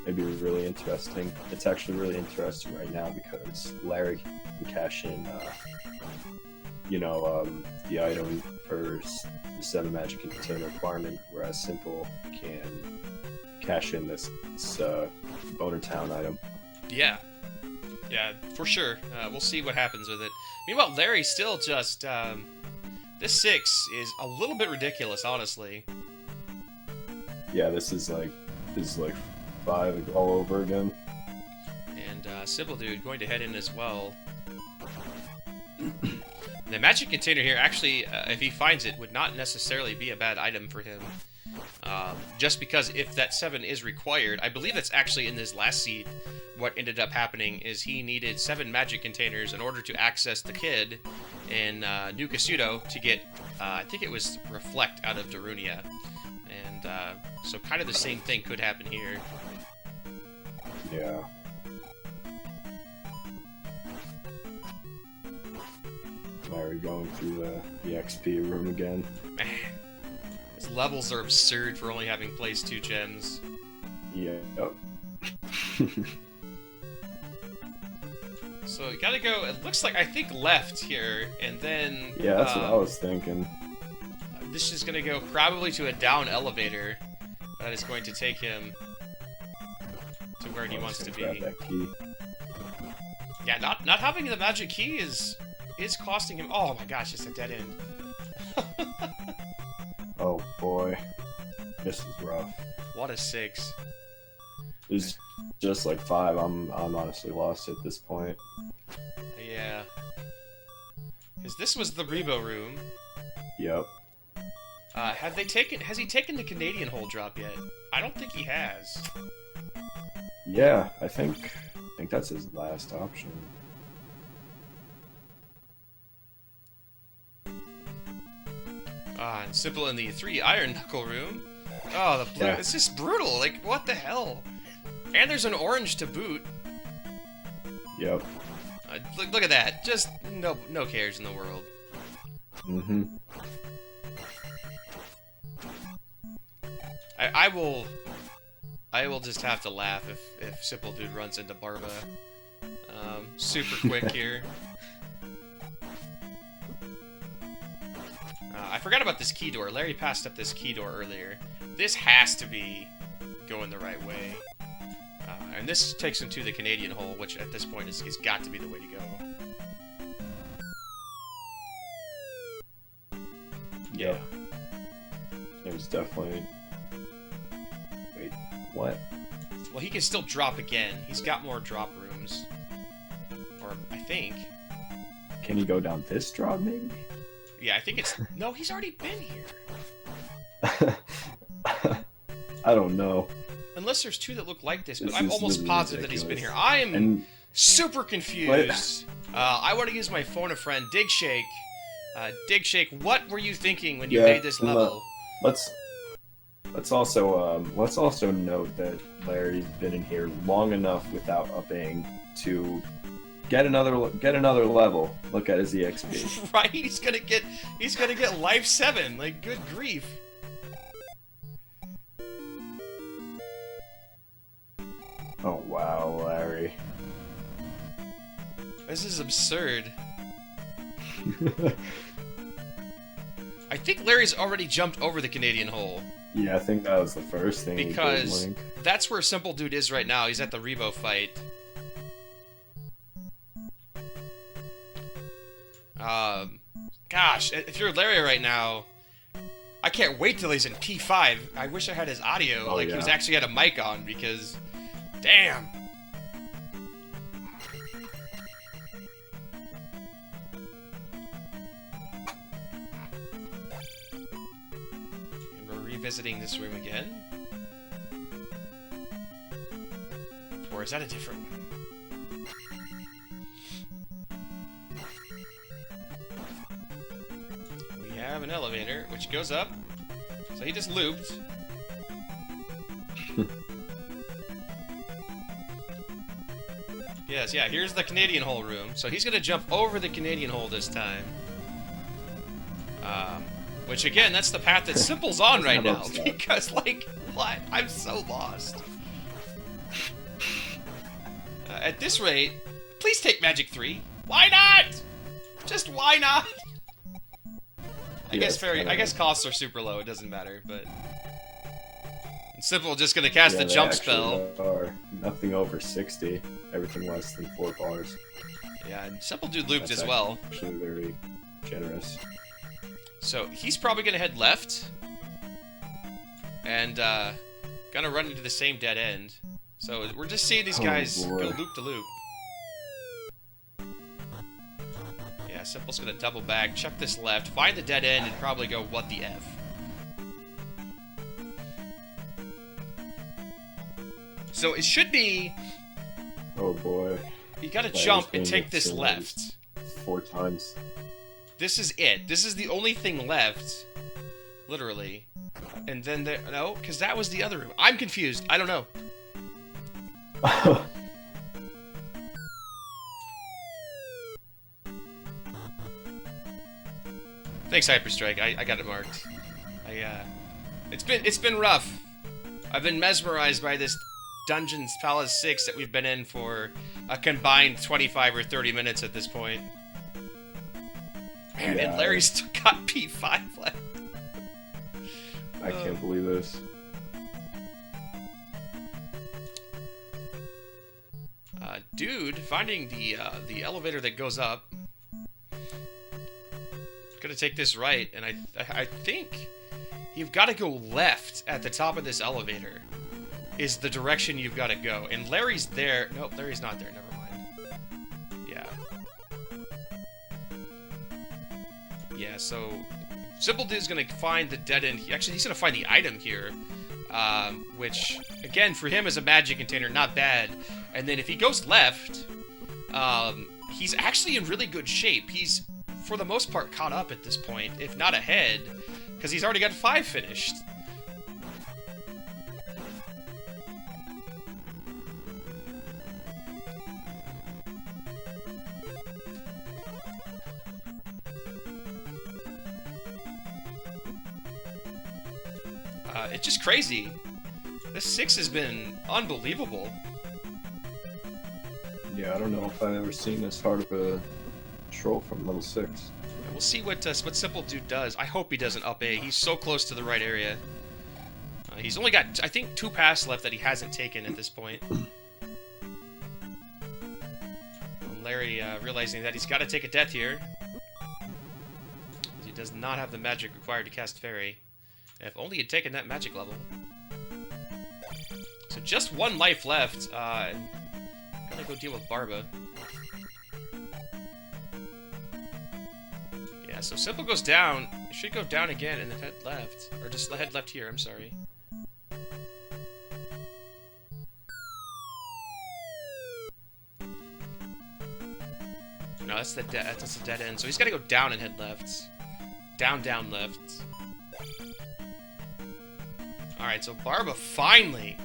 it'd be really interesting. It's actually really interesting right now because Larry can cash in, you know, the item for the 7 magic container requirement, whereas Simple can cash in this Boner Town item. Yeah, for sure. We'll see what happens with it. Meanwhile, Larry still just this 6 is a little bit ridiculous, honestly. Yeah, this is like 5 all over again. And Simpoldood going to head in as well. The magic container here, actually, if he finds it, would not necessarily be a bad item for him. Just because if that 7 is required, I believe that's actually in this last seed. What ended up happening is he needed 7 magic containers in order to access the kid in New Kasudo to get, I think it was Reflect out of Darunia. And so kind of the same thing could happen here. Yeah. Larry going through the XP room again. Man, his levels are absurd for only having placed 2 gems. Yeah. So you gotta go, it looks like, I think left here, and then... Yeah, that's what I was thinking. This is gonna go probably to a down elevator that is going to take him to where he wants to be. Grab that key. Yeah, not having the magic key is costing him... Oh my gosh, it's a dead end. Oh boy. This is rough. What a 6. There's just like 5. I'm honestly lost at this point. Yeah. Because this was the Rebo room. Yep. Has he taken the Canadian hole drop yet? I don't think he has. Yeah, I think that's his last option. And Simple in the 3 Iron Knuckle room. Oh, the blue. Yeah. It's just brutal. Like, what the hell? And there's an orange to boot. Yep. Look at that. Just no cares in the world. Mm-hmm. I will just have to laugh if Simpoldood runs into Barba. Super quick here. I forgot about this key door. Larry passed up this key door earlier. This has to be going the right way. And this takes him to the Canadian hole, which at this point is got to be the way to go. Yeah. There's definitely... Wait, what? Well, he can still drop again. He's got more drop rooms. Or, I think. Can he go down this drop, maybe? Yeah, I think it's... No, he's already been here. I don't know. Unless there's 2 that look like this, but I'm almost positive that he's been here. I am super confused. I want to use my phone a friend, Digshake. Digshake, what were you thinking when you made this level? Let's also note that Larry's been in here long enough without upping to get another level. Look at his EXP. Right, he's gonna get life 7. Like, good grief. Oh wow, Larry. This is absurd. I think Larry's already jumped over the Canadian hole. Yeah, I think that was the first thing. Because he did, that's where Simpoldood is right now. He's at the Rebo fight. Gosh, if you're Larry right now, I can't wait till he's in P5. I wish I had his audio, he was actually had a mic on, because, damn. And we're revisiting this room again. Or is that a different one? We have an elevator, which goes up. So he just looped. Yes, yeah, here's the Canadian hole room. So he's gonna jump over the Canadian hole this time. Which, again, that's the path that Simple's on right now. Because, like, what? I'm so lost. At this rate, please take Magic 3. Why not? Just why not? I guess costs are super low. It doesn't matter, but and Simple just gonna cast the jump spell. Are nothing over 60. Everything less than 4 bars. Yeah, and Simpoldood looped as well. Actually, very generous. So he's probably gonna head left, and gonna run into the same dead end. So we're just seeing these guys go loop to loop. Yeah, Simple's gonna double back, check this left, find the dead end, and probably go, what the F? So it should be... Oh boy. You gotta jump and take this left. 4 times. This is it. This is the only thing left. Literally. And then there... No, because that was the other room. I'm confused. I don't know. Thanks, Hyperstrike. I got it marked. It's been rough. I've been mesmerized by this Dungeons Palace 6 that we've been in for a combined 25 or 30 minutes at this point. Man, and Larry's still got P5 left. I can't believe this. Dude, finding the elevator that goes up. Gonna take this right, and I think you've got to go left at the top of this elevator. Is the direction you've got to go. And Larry's there. Nope, Larry's not there. Never mind. Yeah. Yeah, so Simpoldood's going to find the dead end. Actually, he's going to find the item here. Which, again, for him as a magic container, not bad. And then if he goes left, he's actually in really good shape. He's for the most part, caught up at this point, if not ahead, because he's already got 5 finished. It's just crazy. This 6 has been unbelievable. Yeah, I don't know if I've ever seen this hard of a troll from level 6. Yeah, we'll see what Simpoldood does. I hope he doesn't up A. He's so close to the right area. He's only got, I think, 2 paths left that he hasn't taken at this point. Larry realizing that he's got to take a death here. He does not have the magic required to cast Fairy. If only he'd taken that magic level. So just 1 life left. Gotta go deal with Barba. Yeah, so Simple goes down. It should go down again and then head left. Or just head left here, I'm sorry. No, that's the dead end. So he's gotta go down and head left. Down, down, left. Alright, so Barba finally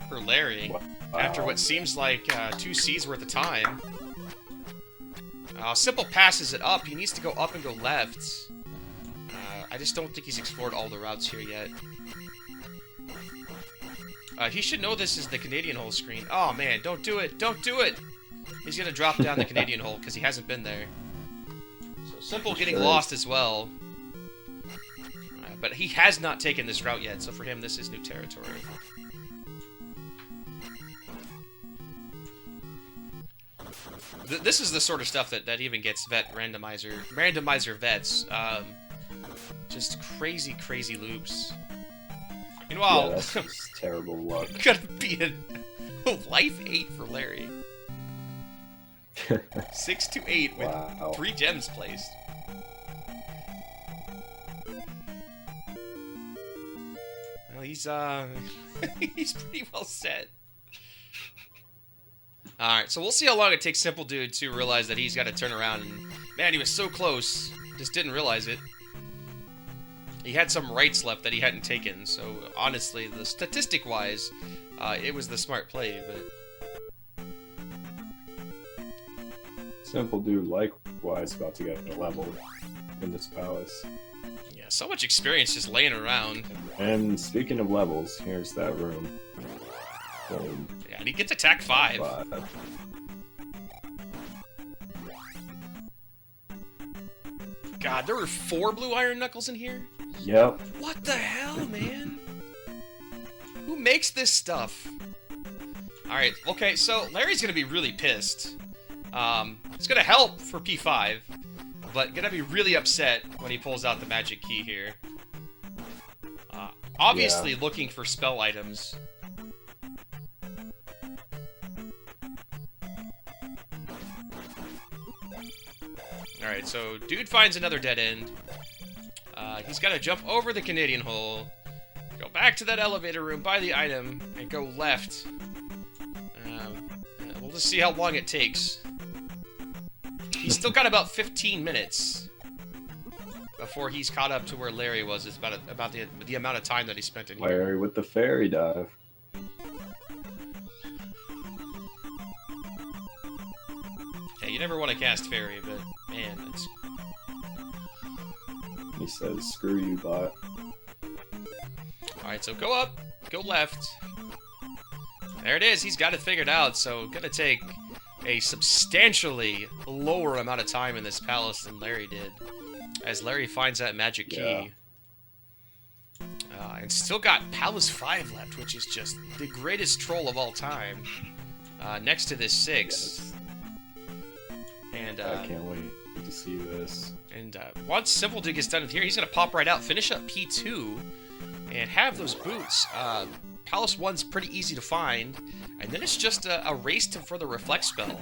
for Larry. Wow. After what seems like 2 C's worth of time. Simple passes it up. He needs to go up and go left. I just don't think he's explored all the routes here yet. He should know this is the Canadian hole screen. Oh man, don't do it! Don't do it! He's gonna drop down the Canadian hole because he hasn't been there. So Simple getting lost as well. But he has not taken this route yet, so for him this is new territory. This is the sort of stuff that even gets randomizer vets. Just crazy, crazy loops. Meanwhile, yeah, that's just terrible luck. Gonna be a life 8 for Larry. 6 to 8 with 3 gems placed. Well, he's he's pretty well set. Alright, so we'll see how long it takes Simpoldood to realize that he's got to turn around. And man, he was so close. Just didn't realize it. He had some rights left that he hadn't taken. So, honestly, the statistic-wise, it was the smart play, but... Simpoldood, likewise, about to get a level in this palace. Yeah, so much experience just laying around. And speaking of levels, here's that room. Boom. Yeah, and he gets attack 5. God, there were 4 blue iron knuckles in here? Yep. What the hell, man? Who makes this stuff? Alright, okay, so Larry's gonna be really pissed. It's gonna help for P5, but gonna be really upset when he pulls out the magic key here. Obviously looking for spell items. Alright, so dude finds another dead end. He's got to jump over the Canadian hole, go back to that elevator room, buy the item, and go left. We'll just see how long it takes. He's still got about 15 minutes before he's caught up to where Larry was. It's about the amount of time that he spent in here. Larry with the fairy dive. Yeah, you never want to cast fairy, but man, it's... He says, screw you, bot. Alright, so go up, go left. There it is, he's got it figured out, so gonna take a substantially lower amount of time in this palace than Larry did, as Larry finds that magic key. And still got Palace 5 left, which is just the greatest troll of all time, next to this 6. Yes. And I can't wait to see this. And once Simpoldood gets done with here, he's going to pop right out, finish up P2, and have those boots. Palace 1's pretty easy to find, and then it's just a race for the Reflect spell.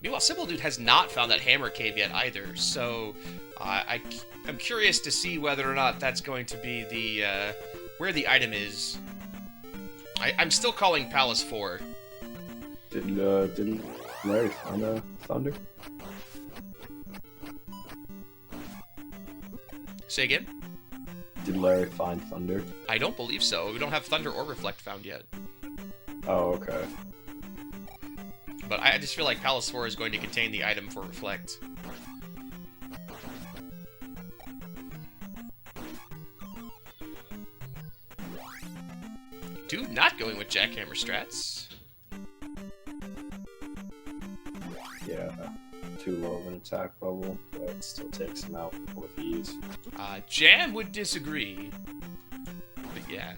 Meanwhile, Simpoldood has not found that Hammer Cave yet either, so I'm curious to see whether or not that's going to be the where the item is. I'm still calling Palace 4. Didn't Larry find a thunder? Say again? Did Larry find thunder? I don't believe so. We don't have Thunder or Reflect found yet. Oh, okay. But I just feel like Palace 4 is going to contain the item for Reflect. Dude, not going with Jackhammer strats. Yeah, too low of an attack level, but it still takes him out with ease. Jam would disagree. But yeah.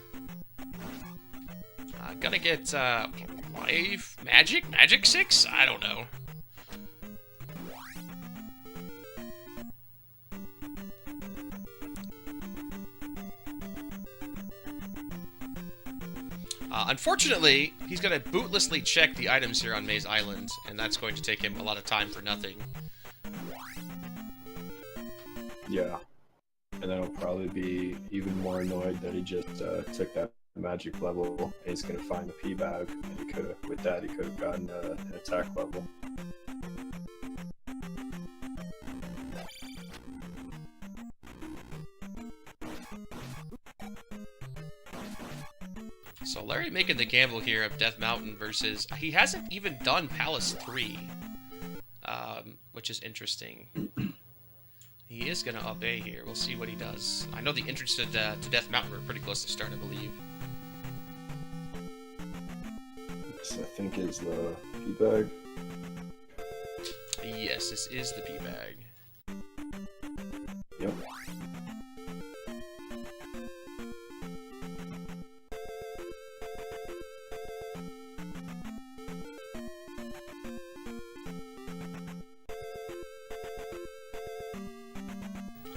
Gonna get, life magic? Magic 6? I don't know. Unfortunately, he's going to bootlessly check the items here on Maze Island, and that's going to take him a lot of time for nothing. Yeah. And then he'll probably be even more annoyed that he just took that magic level, and he's going to find the P bag, and he could have, with that, he could have gotten an attack level. So Larry making the gamble here of Death Mountain versus... He hasn't even done Palace 3, which is interesting. He is going to up A here. We'll see what he does. I know the entrance to Death Mountain were pretty close to start, I believe. This, I think, is the P bag. Yes, this is the P bag. Yep.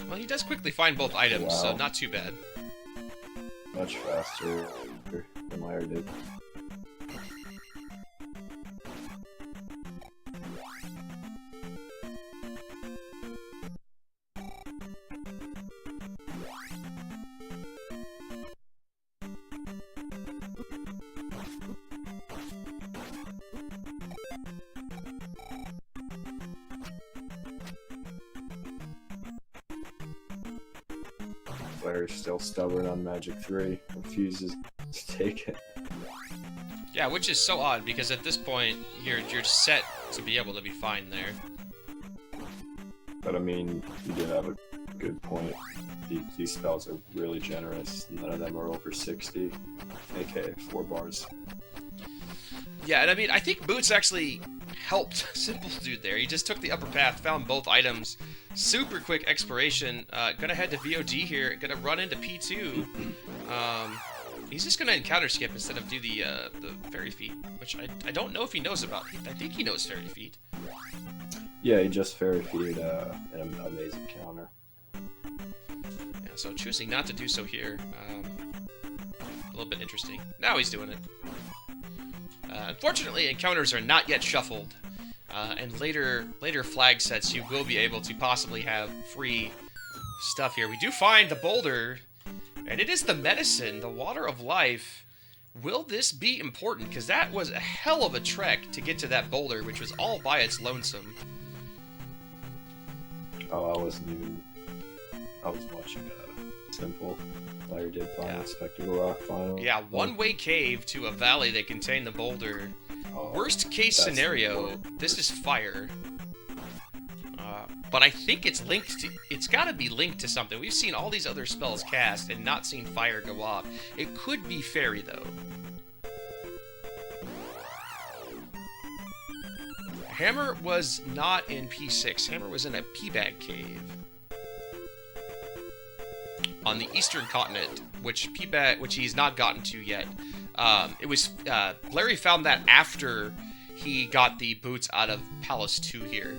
Well, he does quickly find both items, so Wow. not too bad. Much faster than Larry did. Larry's still stubborn on Magic 3, refuses to take it. Yeah, which is so odd, because at this point, you're set to be able to be fine there. But I mean, you did have a good point. These spells are really generous. None of them are over 60, aka 4 bars. Yeah, and I mean, I think Boots actually helped Simpoldood there. He just took the upper path, found both items. Super quick expiration. Gonna head to VOD here. Gonna run into P2. He's just gonna encounter skip instead of do the Fairy Feet, which I don't know if he knows about. I think he knows Fairy Feet. Yeah, he just Fairy Feed an amazing counter. Yeah, so choosing not to do so here. A little bit interesting. Now he's doing it. Unfortunately, encounters are not yet shuffled. And later flag sets, you will be able to possibly have free stuff here. We do find the boulder, and it is the medicine, the water of life. Will this be important? Because that was a hell of a trek to get to that boulder, which was all by its lonesome. Oh, I was watching Simple. Larry did find a Spectacle Rock final. Yeah, one-way cave to a valley that contained the boulder. Oh, Worst case scenario, this is fire. But I think it's linked to... It's got to be linked to something. We've seen all these other spells cast and not seen fire go off. It could be fairy, though. Hammer was not in P6. Hammer was in a P-bag cave. On the eastern continent, which he's not gotten to yet. It was Larry found that after he got the boots out of Palace 2 here.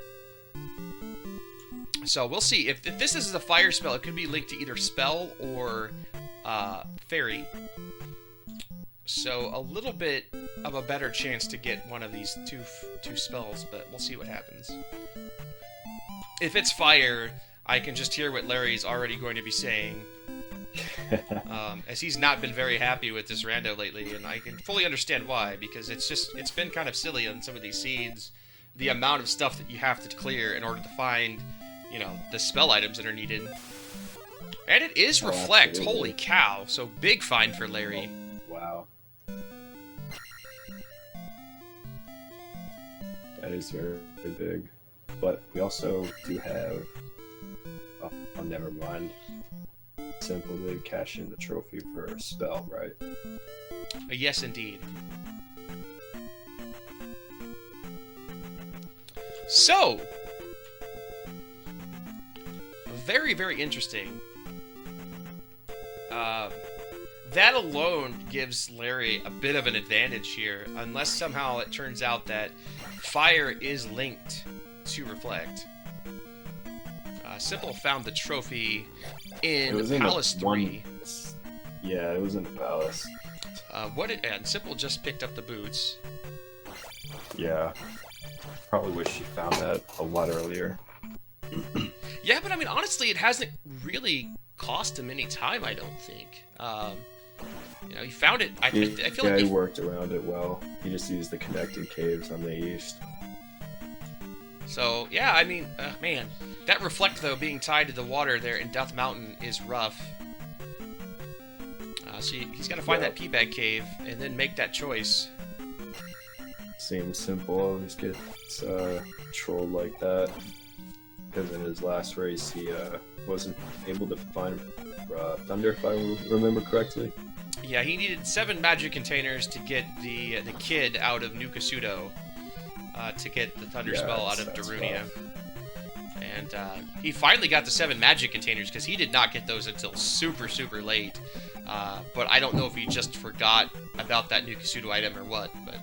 So we'll see. If this is a fire spell, it could be linked to either spell or fairy. So a little bit of a better chance to get one of these two spells, but we'll see what happens. If it's fire, I can just hear what Larry's already going to be saying. As he's not been very happy with this rando lately, and I can fully understand why, because it's been kind of silly on some of these seeds. the amount of stuff that you have to clear in order to find, you know, the spell items that are needed. And it is Reflect, absolutely. holy cow, so big find for Larry. Wow. That is very, very big. But we also do have... Oh, never mind. Simpoldood cash in the trophy for a spell, right? Yes, indeed. So, very, very interesting. That alone gives Larry a bit of an advantage here, unless somehow it turns out that fire is linked to Reflect. Simple found the trophy in Palace 3. Yeah, it was in the Palace. And Simple just picked up the boots. Yeah. Probably wish she found that a lot earlier. Yeah, but I mean, honestly, it hasn't really cost him any time, I don't think. You know, he found it. I feel like he worked around it well. He just used the connecting caves on the east. So, yeah, I mean, man, that Reflect, though, being tied to the water there in Death Mountain is rough. So he's got to find that P-Bag cave and then make that choice. Seems simple. Always gets trolled like that. Because in his last race, he wasn't able to find Thunder, if I remember correctly. Yeah, he needed 7 magic containers to get the kid out of New Kasuto, to get the Thunder spell out of Darunia. And he finally got the 7 magic containers, because he did not get those until super, super late. But I don't know if he just forgot about that New Kasuto item or what, but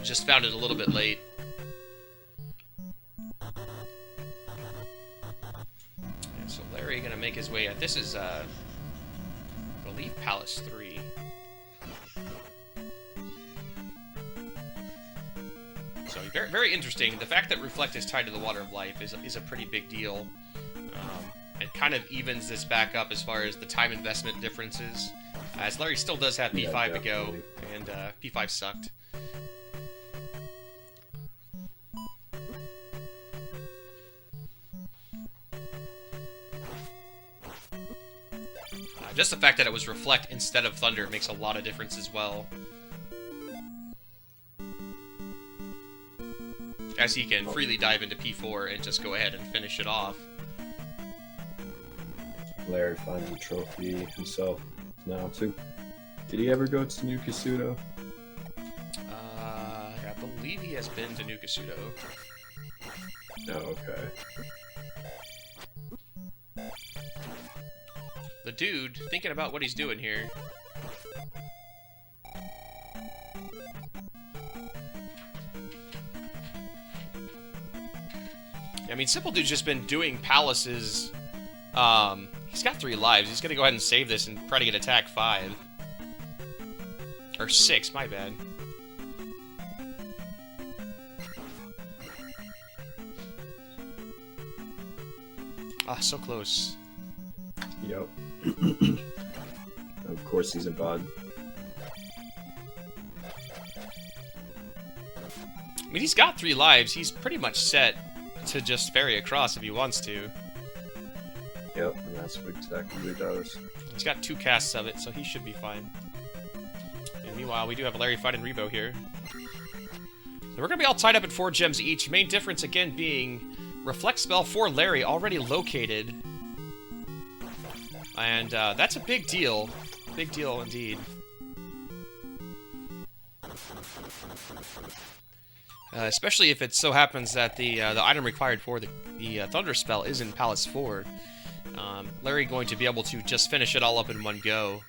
just found it a little bit late. And so Larry gonna make his way. This is, I believe, Palace 3. So very, very interesting. The fact that Reflect is tied to the Water of Life is a pretty big deal. It kind of evens this back up as far as the time investment differences. As Larry still does have P5 to go, and P5 sucked. Just the fact that it was Reflect instead of Thunder makes a lot of difference as well. As he can freely dive into P4 and just go ahead and finish it off. Larry finds a trophy himself now, too. Did he ever go to New Kasuto? I believe he has been to New Kasuto. Oh, okay. The dude, thinking about what he's doing here. I mean, Simpoldood's just been doing palaces. He's got 3 lives. He's gonna go ahead and save this and try to get attack 5. Or 6, my bad. Ah, so close. Yep. Of course he's a bot. I mean, he's got 3 lives. He's pretty much set to just ferry across if he wants to. Yep, and that's exactly what he does. He's got 2 casts of it, so he should be fine. And meanwhile, we do have Larry fighting Rebo here. So we're going to be all tied up at 4 gems each. Main difference, again, being Reflect spell for Larry already located. And that's a big deal. Big deal indeed. Especially if it so happens that the item required for the Thunder spell is in Palace 4. Larry going to be able to just finish it all up in one go.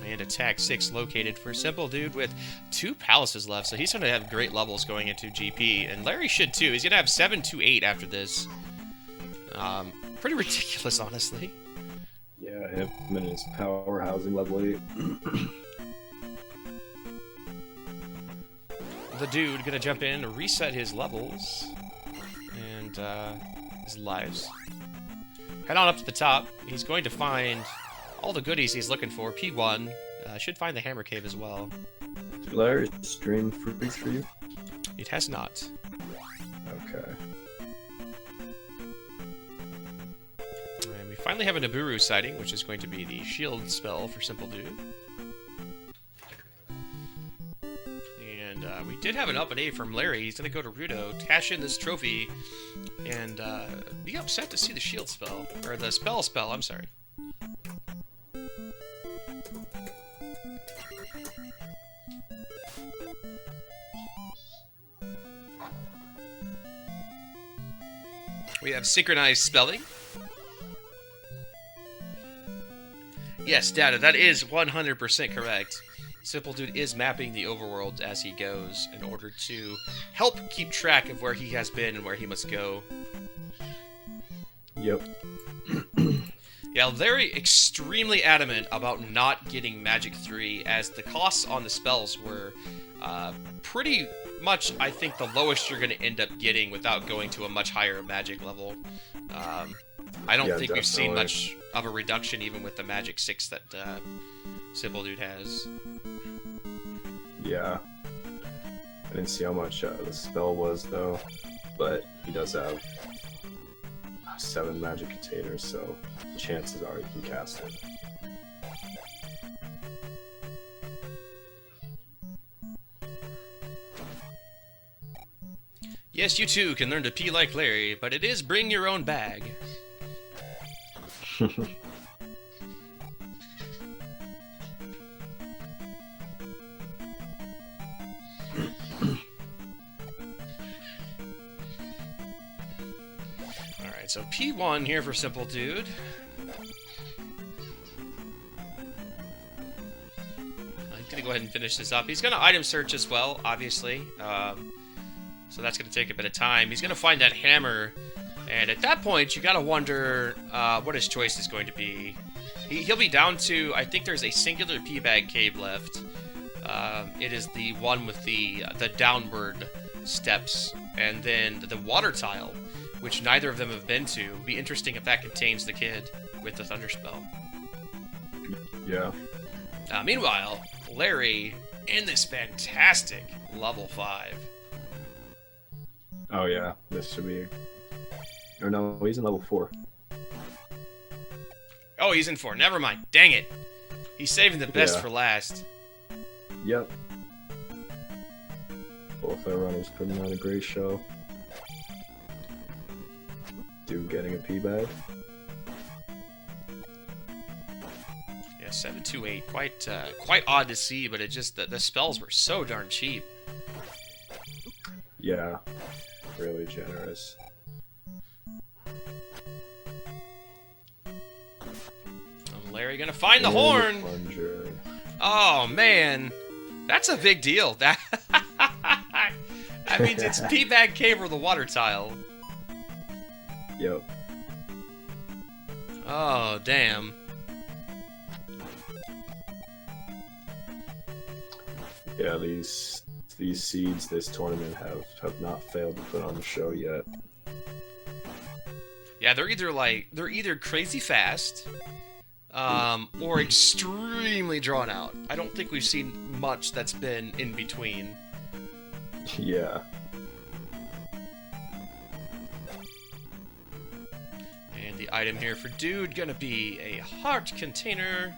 And attack 6 located for Simpoldood with 2 palaces left, so he's going to have great levels going into GP. And Larry should too. He's going to have 7 to 8 after this. Pretty ridiculous, honestly. Yeah, him and his power housing level 8. The dude going to jump in, reset his levels, and his lives. Head on up to the top. He's going to find all the goodies he's looking for. P1 should find the Hammer Cave as well. Larry, stream freeze for you? It has not. Okay. And we finally have a Nibiru sighting, which is going to be the shield spell for Simpoldood. And we did have an up and A from Larry. He's going to go to Rudo, cash in this trophy, and be upset to see the shield spell. Or the spell, I'm sorry. We have synchronized spelling. Yes, data, that is 100% correct. Simpoldood is mapping the overworld as he goes in order to help keep track of where he has been and where he must go. Yep. Yeah, Larry extremely adamant about not getting Magic 3 as the costs on the spells were pretty much, I think, the lowest you're going to end up getting without going to a much higher Magic level. I don't think we've seen much of a reduction even with the Magic 6 that Simpoldood has. Yeah. I didn't see how much the spell was, though, but he does have 7 magic containers, so chances are he can cast it. Yes, you too can learn to pee like Larry, but it is bring your own bag. Alright, so P1 here for Simpoldood. I'm gonna go ahead and finish this up. He's gonna item search as well, obviously. So that's going to take a bit of time. He's going to find that hammer, and at that point, you got to wonder what his choice is going to be. He'll be down to, I think there's a singular P-bag cave left. It is the one with the downward steps, and then the water tile, which neither of them have been to. It'd be interesting if that contains the kid with the thunder spell. Yeah. Meanwhile, Larry in this fantastic level 5. Oh yeah, this should be... Or no, he's in level 4. Oh, he's in 4. Never mind. Dang it. He's saving the best for last. Yep. Both our runners putting on a great show. Dude getting a P-bag. Yeah, 728. Quite odd to see, but it just... The spells were so darn cheap. Yeah. Really generous. Larry gonna find the horn. Plunger. Oh man, that's a big deal. That means it's P-bag cave or the water tile. Yep. Oh damn. Yeah, these seeds this tournament have not failed to put on the show yet. Yeah, they're either crazy fast, or extremely drawn out. I don't think we've seen much that's been in between. Yeah. And the item here for Dude gonna be a heart container.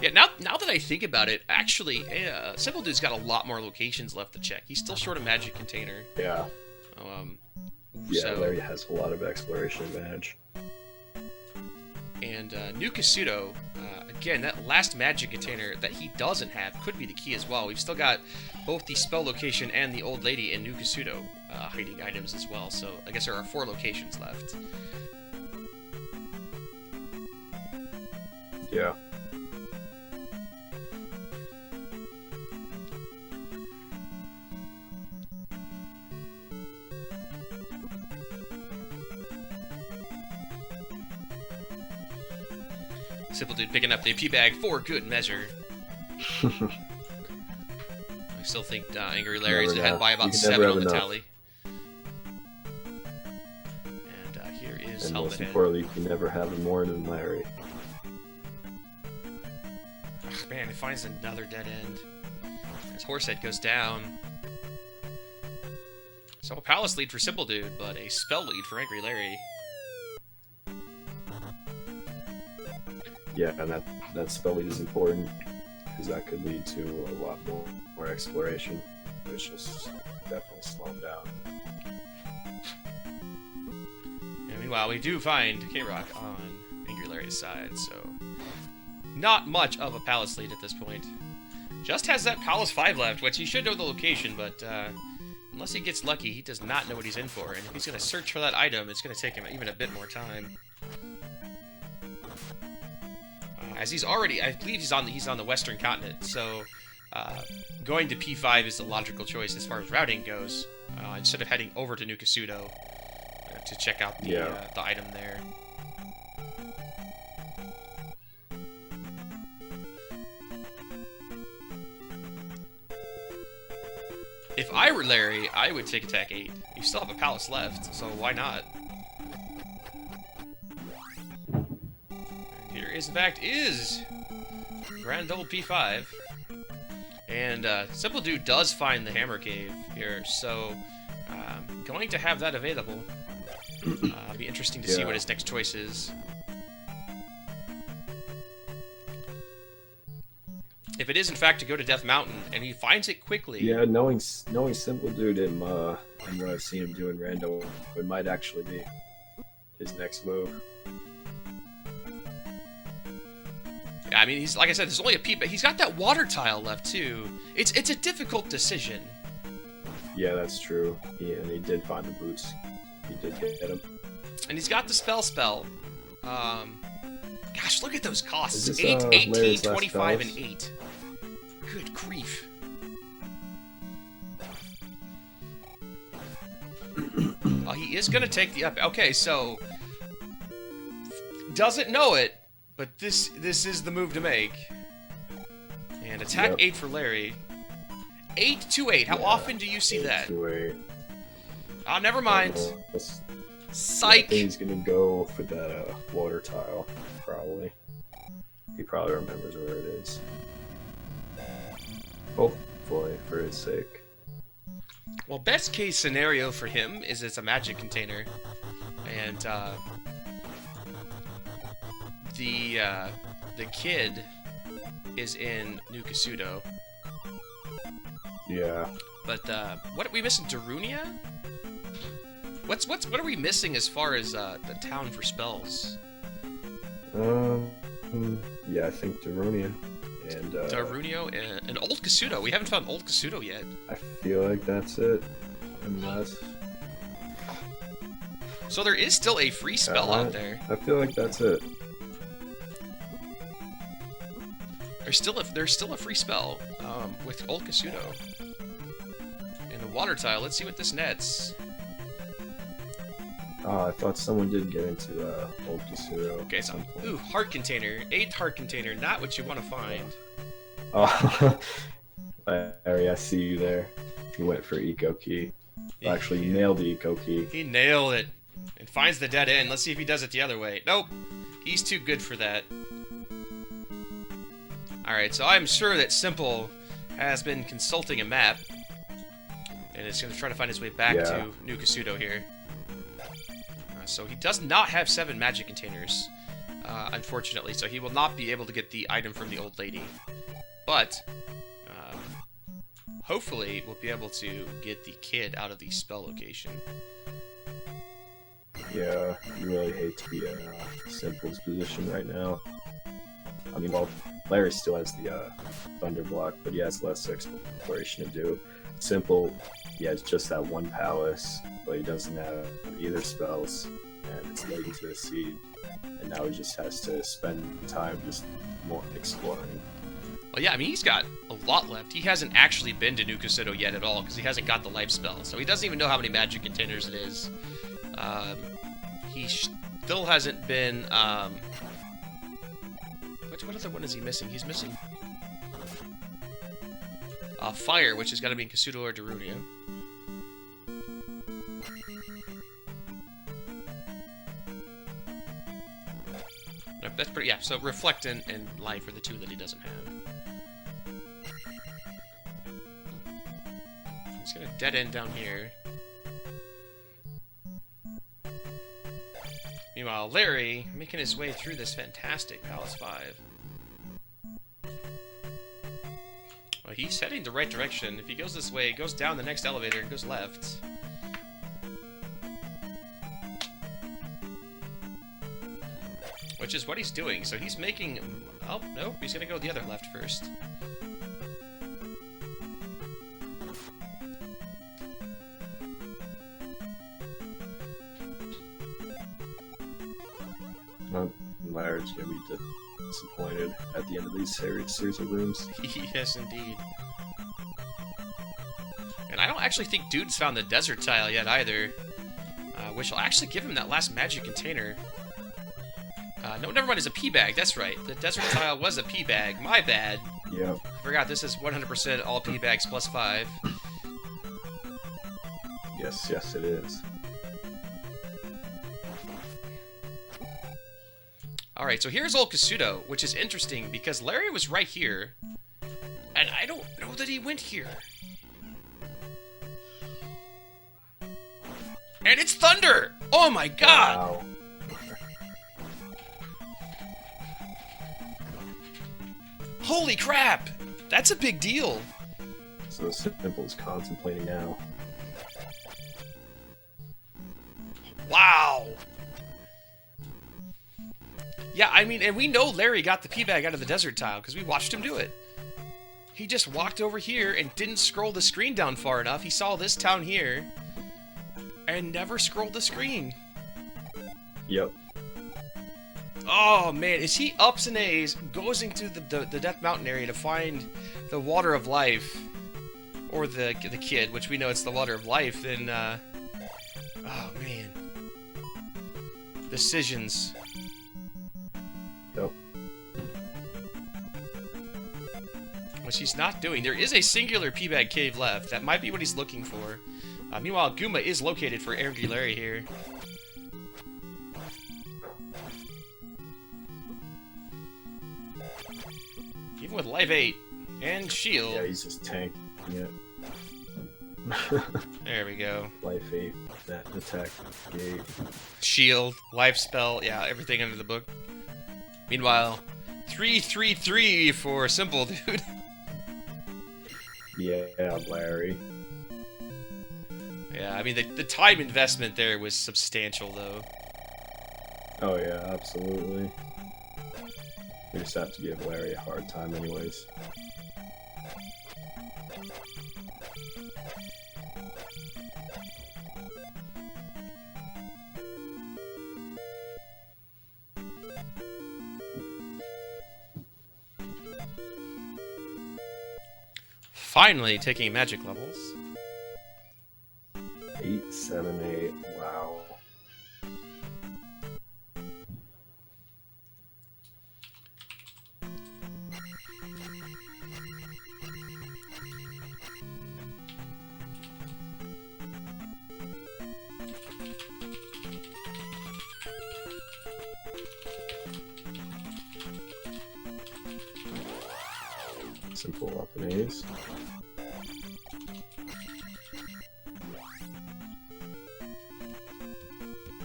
Yeah, now that I think about it, actually, Simpoldood's got a lot more locations left to check. He's still short a magic container. Yeah. Yeah, so, Larry has a lot of exploration advantage. And New Kasuto, again, that last magic container that he doesn't have could be the key as well. We've still got both the spell location and the old lady in New Kasuto hiding items as well. So I guess there are 4 locations left. Yeah. Simpoldood picking up the P-bag for good measure. I still think AngryLarry's ahead by about 7 on the tally. And here is and Helmet most Head. importantly, you can never have more than Larry. Ugh, man, it finds another dead end. His horse head goes down. So a palace lead for Simpoldood, but a spell lead for AngryLarry. Yeah, and that spell lead is important because that could lead to a lot more exploration, which will definitely slow him down. And meanwhile, we do find K-Rock on AngryLarry's side, so not much of a palace lead at this point. Just has that Palace 5 left, which he should know the location, but unless he gets lucky, he does not know what he's in for. And if he's going to search for that item, it's going to take him even a bit more time. As he's already, I believe he's on the western continent, so going to P5 is the logical choice as far as routing goes, instead of heading over to New Kasuto to check out the item there. If I were Larry, I would take attack 8. You still have a palace left, so why not? And here is, in fact, is grand old P5. And Simpoldood does find the Hammer Cave here, so going to have that available. Be interesting to see what his next choice is. If it is, in fact, to go to Death Mountain, and he finds it quickly... Yeah, knowing Simpoldood and what I've seen him do in Rando, it might actually be his next move. Yeah, I mean, he's like I said, there's only a P, but he's got that water tile left, too. It's a difficult decision. Yeah, that's true. And he did find the boots. He did get them. And he's got the spell. Gosh, look at those costs. This, 8, 18, Larry's 25, last and 8. Good grief. He is going to take the up. Okay, so... Doesn't know it, but this is the move to make. And attack 8 for Larry. 8 to 8. How often do you see 8 that? To 8. Oh, never mind. Psych! I think he's gonna go for that water tile, probably. He probably remembers where it is. Hopefully, for his sake. Well, best case scenario for him is it's a magic container. And, the kid is in New Kasuto. Yeah. But, what are we missing? Darunia? What are we missing as far as the town for spells? Yeah, I think Darunia and Darunio and Old Kasuto. We haven't found Old Kasuto yet. I feel like that's it, unless. So there is still a free spell out there. I feel like that's it. There's still a free spell with Old Kasuto. And the water tile. Let's see what this nets. Oh, I thought someone did get into Old Kasuto. Okay, so ooh, heart container, 8 heart container, not what you want to find. Oh, Larry, I see you there. He went for Eco Key. Well, actually, he nailed the Eco Key. He nailed it, and finds the dead end. Let's see if he does it the other way. Nope, he's too good for that. All right, so I'm sure that Simple has been consulting a map, and is going to try to find his way back to New Kasuto here. So he does not have 7 magic containers, unfortunately, so he will not be able to get the item from the old lady. But, hopefully, we'll be able to get the kid out of the spell location. Yeah, you really hate to be in Simple's position right now. I mean, well, Larry still has the Thunder Block, but he has less exploration to do. Simple, he has just that one palace, but he doesn't have either spells, and it's late into the seed, and now he just has to spend time just more exploring. Well, yeah, I mean, he's got a lot left. He hasn't actually been to New Kasuto yet at all, because he hasn't got the life spell, so he doesn't even know how many magic containers it is. He still hasn't been, what other one is he missing? He's missing Fire, which has got to be in Kasuto or Darunia. That's pretty, yeah, so Reflect and Life are the 2 that he doesn't have. dead end down here. Meanwhile, Larry making his way through this fantastic Palace 5. Well, he's heading the right direction. If he goes this way, he goes down the next elevator and goes left. Which is what he's doing. So he's making... Oh, no, he's going to go the other left first. Larry's gonna be disappointed at the end of these series of rooms. Yes, indeed. And I don't actually think Dude's found the desert tile yet either, which will actually give him that last magic container. No, never mind, it's a pea bag. That's right. The desert tile was a pea bag. My bad. Yep. I forgot this is 100% all pea bags plus 5. Yes, it is. Alright, so here's old Kasuto, which is interesting because Larry was right here, and I don't know that he went here. And it's thunder! Oh my god! Wow. Holy crap! That's a big deal. So Simple's contemplating now. Wow! Yeah, I mean, and we know Larry got the pea bag out of the desert tile because we watched him do it. He just walked over here and didn't scroll the screen down far enough. He saw this town here and never scrolled the screen. Yep. Oh man, is he ups and A's goes into the Death Mountain area to find the Water of Life, or the kid, which we know it's the Water of Life? Then, oh man, decisions. Yep. Which he's not doing. There is a singular P-Bag cave left. That might be what he's looking for. Meanwhile, Goomba is located for AngryLarry here. Even with Life 8 and Shield. Yeah, he's just tanking it. There we go. Life 8, that attack 8. Shield, Life Spell, yeah, everything under the book. Meanwhile, 3-3-3 for Simpoldood. Yeah, Larry. Yeah, I mean, the time investment there was substantial, though. Oh yeah, absolutely. We just have to give Larry a hard time anyways. Finally taking magic levels. 8, 7, 8. Wow. Simple up and A's.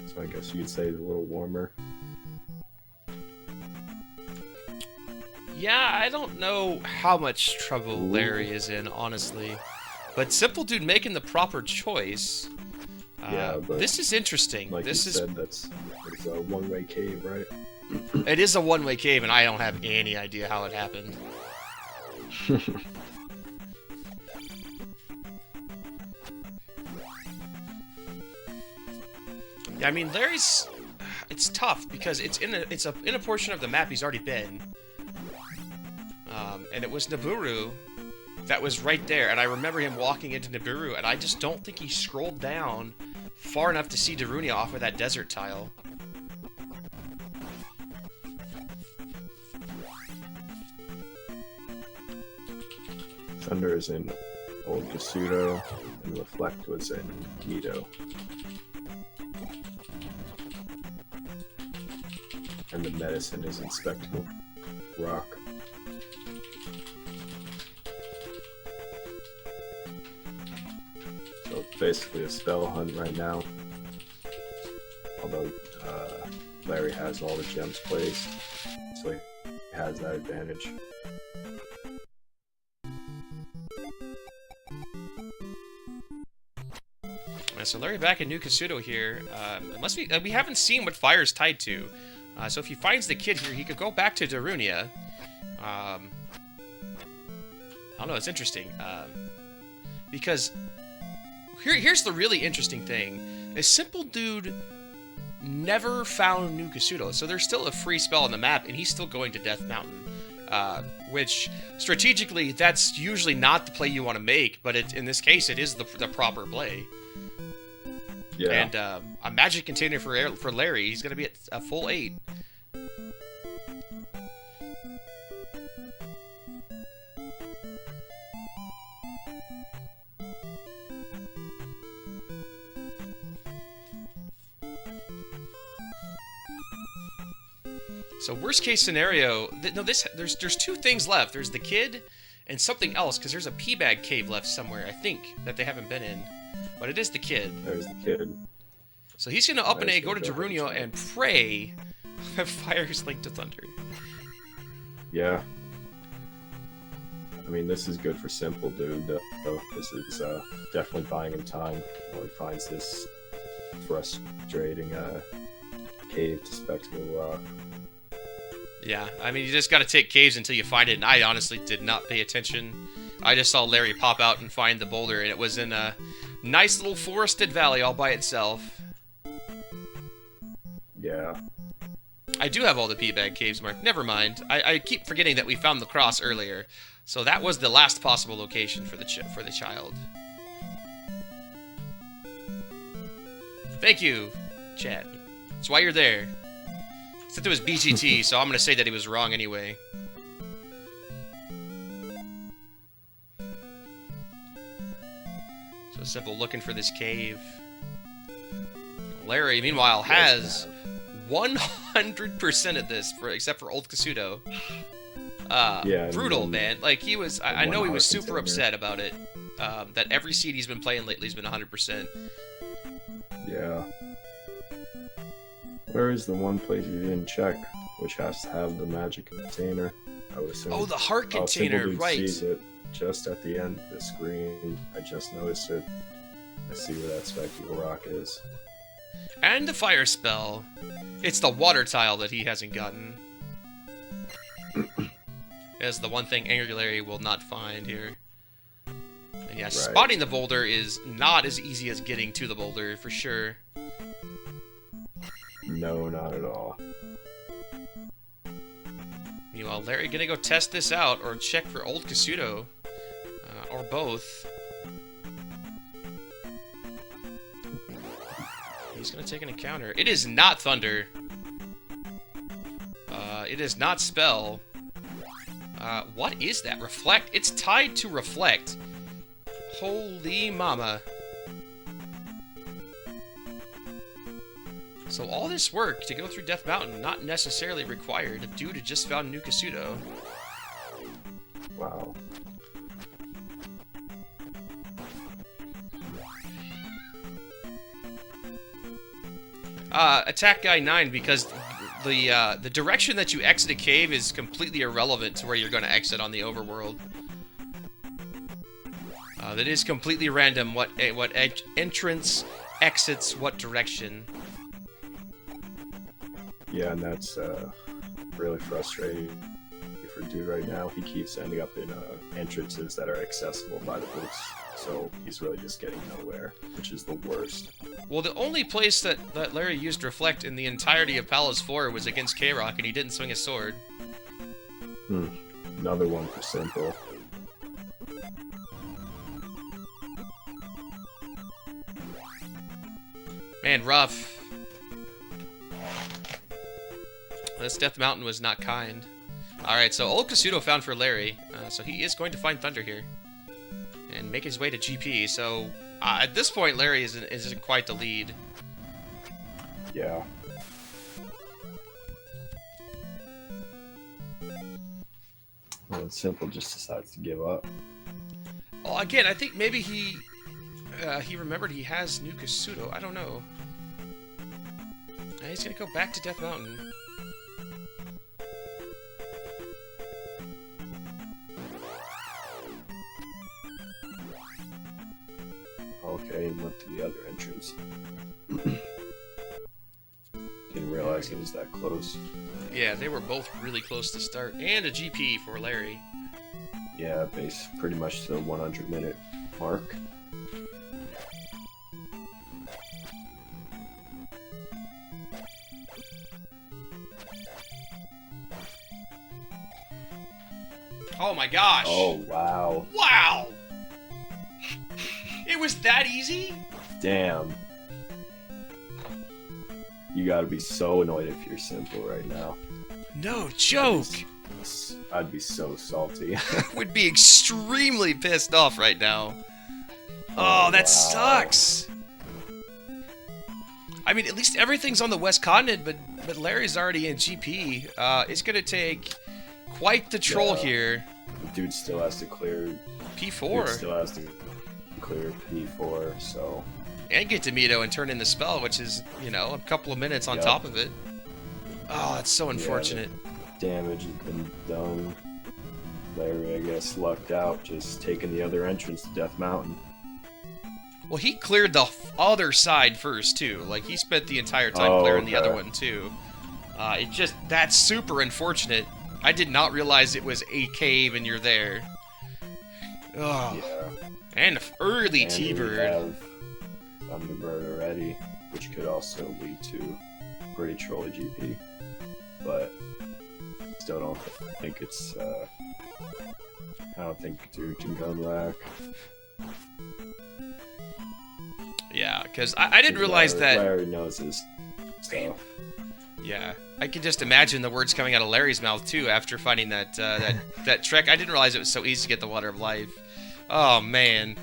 So I guess you could say it's a little warmer. Yeah, I don't know how much trouble Larry is in, honestly. But Simpoldood making the proper choice. Yeah, but this is interesting. Like this you said, it's a one-way cave, right? It is a one-way cave, and I don't have any idea how it happened. Yeah, I mean, Larry's... It's tough, because it's in a portion of the map he's already been. And it was Nibiru that was right there, and I remember him walking into Nibiru, and I just don't think he scrolled down far enough to see Darunia off of that desert tile. Thunder is in Old Kasuto, and Reflect was in Nito. And the medicine is in Spectacle Rock. basically a spell hunt right now. Although Larry has all the gems placed, so he has that advantage. So Larry back in New Kasuto here. Unless we haven't seen what fire's tied to. So if he finds the kid here, he could go back to Darunia. I don't know, it's interesting. Because here's the really interesting thing. Is Simpoldood never found New Kasuto, so there's still a free spell on the map, and he's still going to Death Mountain. Which, strategically, that's usually not the play you want to make, but in this case, it is the proper play. Yeah. And a magic container for Larry, he's going to be at a full 8. So worst case scenario, there's 2 things left. There's the kid and something else, because there's a pea bag cave left somewhere, I think, that they haven't been in. But it is the kid. There's the kid. So he's going to up and A, go to Darunia, and pray that fire is linked to thunder. Yeah. I mean, this is good for Simpoldood, though. This is definitely buying him time while he finds this frustrating cave to Spectacle Rock. Yeah, I mean, you just got to take caves until you find it, and I honestly did not pay attention. I just saw Larry pop out and find the boulder, and it was in a nice little forested valley all by itself. Yeah. I do have all the pea bag caves marked. Never mind. I keep forgetting that we found the cross earlier. So that was the last possible location for the child. Thank you, chat. That's why you're there. Except it was BGT, so I'm going to say that he was wrong anyway. So Simple looking for this cave. Larry, meanwhile, has 100% of this, except for Old Kasuto. Yeah, brutal, man. Like, he was... I know he was super upset about it. That every seed he's been playing lately has been 100%. Yeah. Where is the one place you didn't check, which has to have the magic container? I would assume. Oh, the heart container, right. Sees it just at the end of the screen. I just noticed it. I see where that Spectacle Rock is. And the fire spell. It's the water tile that he hasn't gotten. That's the one thing AngryLarry will not find here. And yeah, right. Spotting the boulder is not as easy as getting to the boulder, for sure. No, not at all. Meanwhile, Larry gonna go test this out, or check for Old Kasuto. Or both. He's gonna take an encounter. It is not Thunder. It is not Spell. What is that? Reflect? It's tied to Reflect. Holy mama. So all this work to go through Death Mountain, not necessarily required, due to just found New Kasuto. Wow. Attack Guy 9, because the direction that you exit a cave is completely irrelevant to where you're going to exit on the overworld. That is completely random what entrance exits what direction. Yeah, and that's really frustrating for Dude right now. He keeps ending up in entrances that are accessible by the boots, so he's really just getting nowhere, which is the worst. Well, the only place that Larry used Reflect in the entirety of Palace 4 was against K-Rock, and he didn't swing his sword. Another one for Simple. Man, rough. This Death Mountain was not kind. Alright, so Old Kasuto found for Larry. So he is going to find Thunder here. And make his way to GP. So at this point, Larry isn't quite the lead. Yeah. Well, Simple just decides to give up. Well, again, I think maybe he remembered he has new Kasuto. I don't know. He's gonna go back to Death Mountain. Okay, and went to the other entrance. Didn't realize it was that close. Yeah, they were both really close to start. And a GP for Larry. Yeah, base pretty much the 100-minute mark. Oh my gosh! Oh, wow. Wow! It was that easy? Damn. You gotta be so annoyed if you're Simple right now. No joke! I'd be so salty. Would be extremely pissed off right now. Oh, that wow. sucks! I mean, at least everything's on the West Continent, but Larry's already in GP. It's gonna take quite the troll here. Dude still has to clear... P4. Dude still has to clear P4, so... And get to Mito and turn in the spell, which is, you know, a couple of minutes on top of it. Oh, that's so unfortunate. Yeah, damage has been done. Larry, I guess, lucked out, just taking the other entrance to Death Mountain. Well, he cleared the other side first, too. Like, he spent the entire time clearing the other one, too. That's super unfortunate. I did not realize it was a cave and you're there. Oh. Yeah. And early T-Bird. Thunderbird already, which could also lead to pretty trolly GP. But still don't think it's, I don't think Dude can come back. Yeah, because I didn't realize that... Larry knows his stuff. Yeah, I can just imagine the words coming out of Larry's mouth, too, after finding that, that trek. I didn't realize it was so easy to get the Water of Life. Oh, man.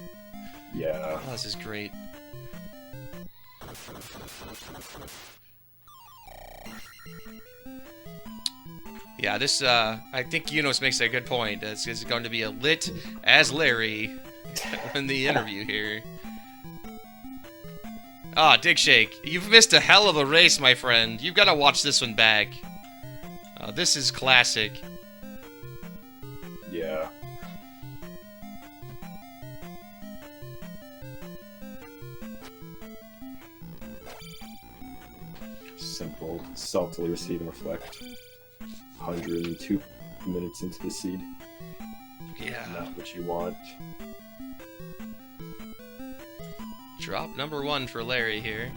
Yeah. Oh, this is great. Yeah, this, I think Yunos makes a good point. This is going to be a lit as Larry in the interview here. Ah, Dick Shake, you've missed a hell of a race, my friend. You've got to watch this one back. This is classic. Yeah. Simple, saltily receiving reflect. 102 minutes into the seed. Yeah. Not what you want. Drop number 1 for Larry here.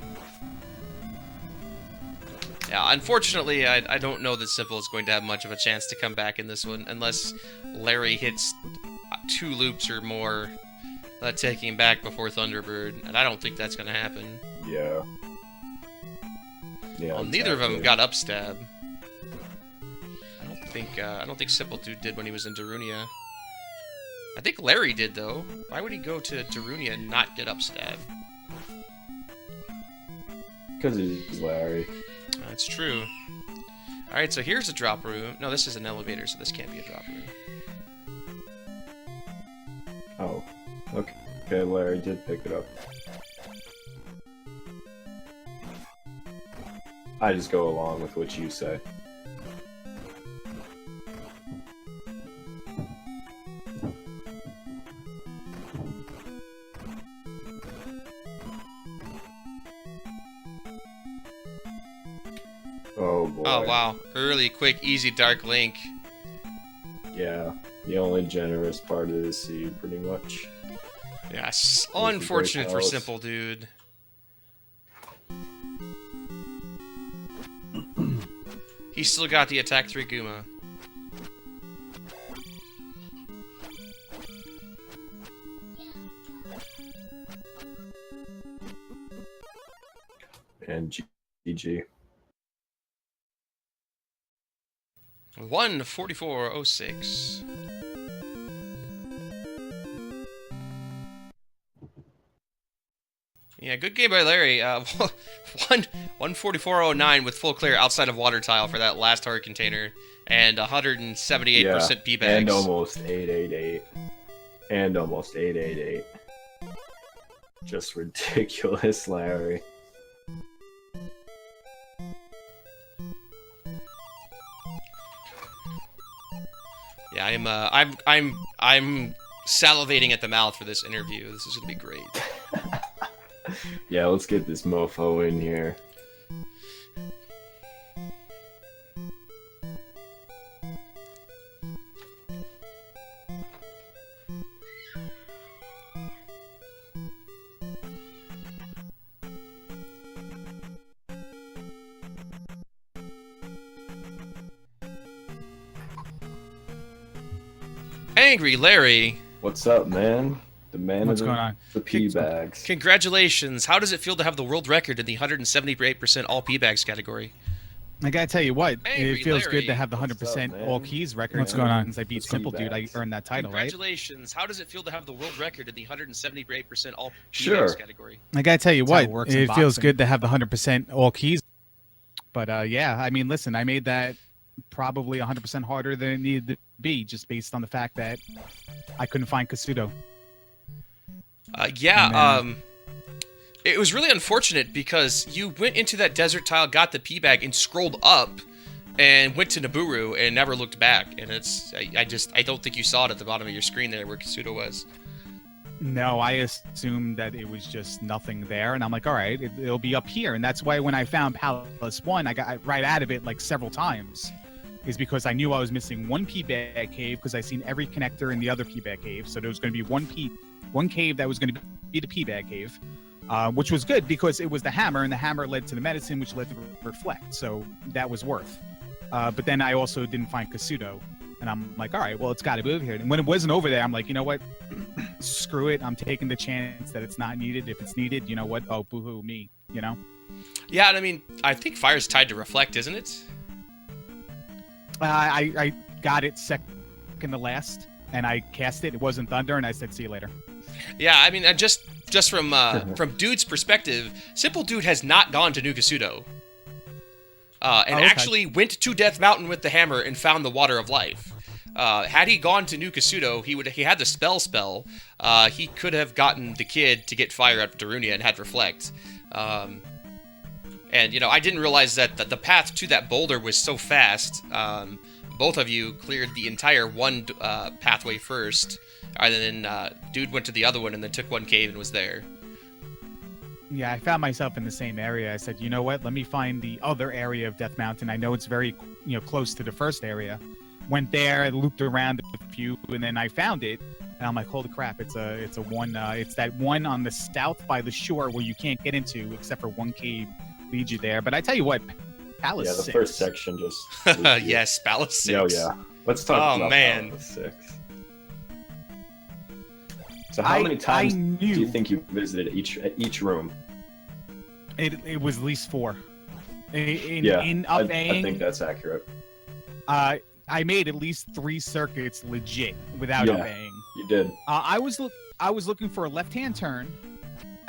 Yeah, unfortunately, I don't know that Simple is going to have much of a chance to come back in this one, unless Larry hits 2 loops or more, taking him back before Thunderbird, and I don't think that's going to happen. Yeah. Yeah. Well, neither of them got upstab. I don't think Simpoldood did when he was in Darunia. I think Larry did, though. Why would he go to Darunia and not get upstab? Because he's Larry. That's true. Alright, so here's a drop room. No, this is an elevator, so this can't be a drop room. Oh. Okay. Okay, Larry did pick it up. I just go along with what you say. Oh boy. Oh wow. Early, quick, easy Dark Link. Yeah. The only generous part of the seed, pretty much. Yes. Unfortunate for Simpoldood. He's still got the attack 3 Guma. And GG. 1:44:06. Yeah, good game by Larry. 1:44:09 with full clear outside of water tile for that last hard container, and 178% P-bags. And almost 888. And almost 888. Just ridiculous, Larry. Yeah, I'm salivating at the mouth for this interview. This is gonna be great. Yeah, let's get this mofo in here. AngryLarry. What's up, man? The man What's of going on? the pea bags. Congratulations. How does it feel to have the world record in the 178% all pea bags category? I gotta tell you what, Angry it feels Larry. good to have the What's 100% up, man? all keys record. What's going going on? on? Since I beat The pea Simpoldood, I bags. earned that title, right? Congratulations. How does it feel to have the world record in the 178% all pea Sure. bags category? I gotta tell you That's how what, it works in it feels boxing. good to have the 100% all keys. But yeah, I mean, listen, I made that probably 100% harder than it needed to be, just based on the fact that I couldn't find Kasudo. It was really unfortunate because you went into that desert tile, got the pea bag, and scrolled up, and went to Nibiru and never looked back. And I don't think you saw it at the bottom of your screen there where Kasudo was. No, I assumed that it was just nothing there, and I'm like, all right, it'll be up here. And that's why when I found Palace 1, I got right out of it like several times, is because I knew I was missing one P-bag cave because I seen every connector in the other P-bag cave. So there was going to be one cave that was going to be the P-bag cave, which was good because it was the hammer, and the hammer led to the medicine, which led to reflect. So that was worth. But then I also didn't find Kasudo. And I'm like, all right, well, it's got to be over here. And when it wasn't over there, I'm like, you know what? Screw it. I'm taking the chance that it's not needed. If it's needed, you know what? Oh, boo-hoo me, you know? Yeah, and I mean, I think fire's tied to reflect, isn't it? I got it second to last, and I cast it. It wasn't thunder, and I said, see you later. Yeah, I mean, just from Dude's perspective, Simpoldood has not gone to New Kasudo. And okay. actually went to Death Mountain with the hammer and found the Water of Life. Had he gone to New Kasudo, he had the spell. He could have gotten the kid to get fire out of Darunia and had reflect. And you know, I didn't realize that the path to that boulder was so fast. Both of you cleared the entire one pathway first, and then Dude went to the other one and then took one cave and was there. Yeah, I found myself in the same area. I said, you know what? Let me find the other area of Death Mountain. I know it's very, close to the first area. Went there, looped around a few, and then I found it. And I'm like, holy crap! It's that one on the south by the shore where you can't get into except for one cave leads you there. But I tell you what, Palace. Yeah, the 6. first section just. Yes, Palace 6. Oh yeah. Let's talk about man. Palace 6. So how many times do you think you visited each room? It was at least 4. I I think that's accurate. I made at least 3 circuits legit without obeying. You did. I was looking for a left-hand turn,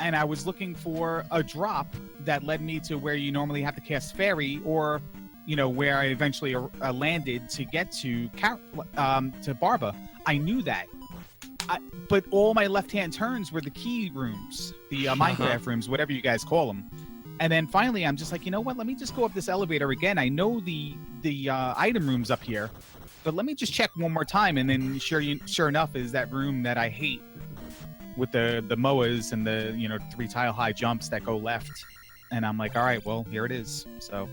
and I was looking for a drop that led me to where you normally have to cast Fairy, or where I eventually landed to get to Barba. I knew that. But all my left-hand turns were the key rooms, the Minecraft rooms, whatever you guys call them. And then finally, I'm just like, you know what? Let me just go up this elevator again. I know the item room's up here, but let me just check one more time. And then sure enough, is that room that I hate with the MOAs and the 3 tile high jumps that go left. And I'm like, all right, well, here it is. So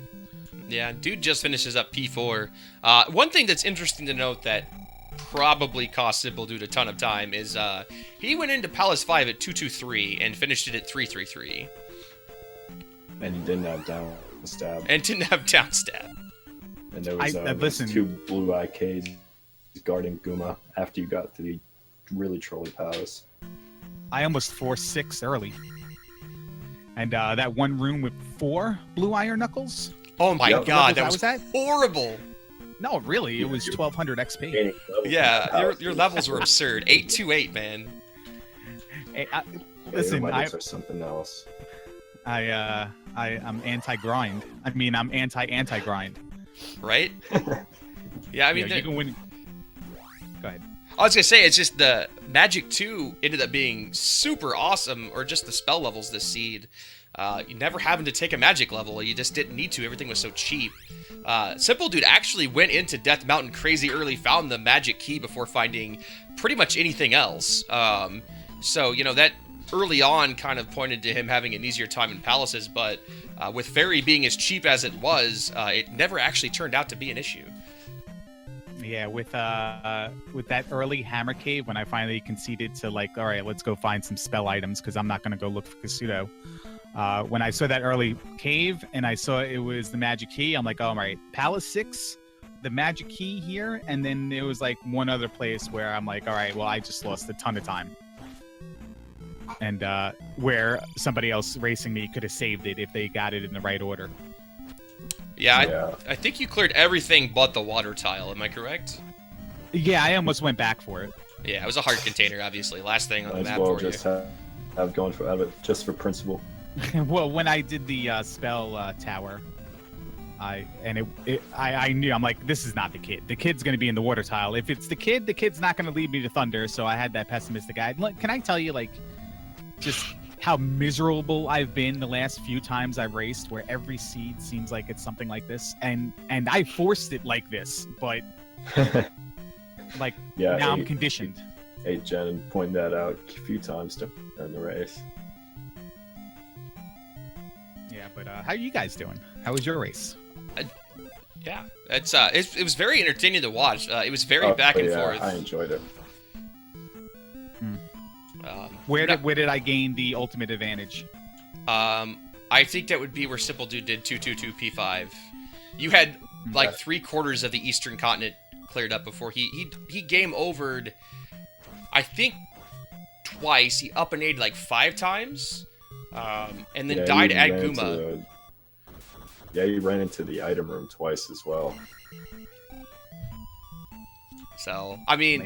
Yeah, Dude just finishes up P4. One thing that's interesting to note that probably cost Simpoldood a ton of time is he went into Palace 5 at 223 and finished it at 333. And you didn't have down stab. And didn't have down stab. And there was listen. 2 blue-eye Ks guarding Guma after you got to the really trolly palace. I almost forced 6 early. And that one room with 4 blue iron knuckles. Oh my Yep. god, that I was was at? horrible. No, really, it was 1200 XP. Yeah, your levels were absurd. 828, man. Hey, listen, are something else. I'm anti-grind. I mean, I'm anti-grind. Right? Yeah, I mean, You can win. Go ahead. I was gonna say, it's just the Magic 2 ended up being super awesome, or just the spell levels this seed. You never having to take a magic level, you just didn't need to, everything was so cheap. Simpoldood actually went into Death Mountain crazy early, found the magic key before finding pretty much anything else. So, you know, that early on kind of pointed to him having an easier time in palaces, but with Fairy being as cheap as it was, it never actually turned out to be an issue. Yeah, with that early Hammer Cave, when I finally conceded to like, all right, let's go find some spell items because I'm not gonna go look for Kasuto. When I saw that early cave and I saw it was the magic key, I'm like, oh, all right, Palace 6, the magic key here, and then there was like one other place where I'm like, all right, well, I just lost a ton of time. And where somebody else racing me could have saved it if they got it in the right order. Yeah, I think you cleared everything but the water tile, am I correct? Yeah, I almost went back for it. Yeah, it was a hard container, obviously. Last thing on the map well for just you. have gone for it just for principle. Well, when I did the spell tower, I knew, I'm like, this is not the kid. The kid's going to be in the water tile. If it's the kid's not going to lead me to Thunder, so I had that pessimistic eye. Can I tell you, like, just how miserable I've been the last few times I've raced, where every seed seems like it's something like this, and I forced it like this, but like now I'm conditioned. 8gen pointed that out a few times during the race. Yeah, but how are you guys doing? How was your race? Yeah, it was very entertaining to watch. It was very back and forth. I enjoyed it. Where did I gain the ultimate advantage? I think that would be where Simpoldood did 222 P5. You had like 3/4 of the eastern continent cleared up before he game overed. I think twice. He up and aided like 5 times, and then died at Guma. He ran into the item room twice as well. So I mean,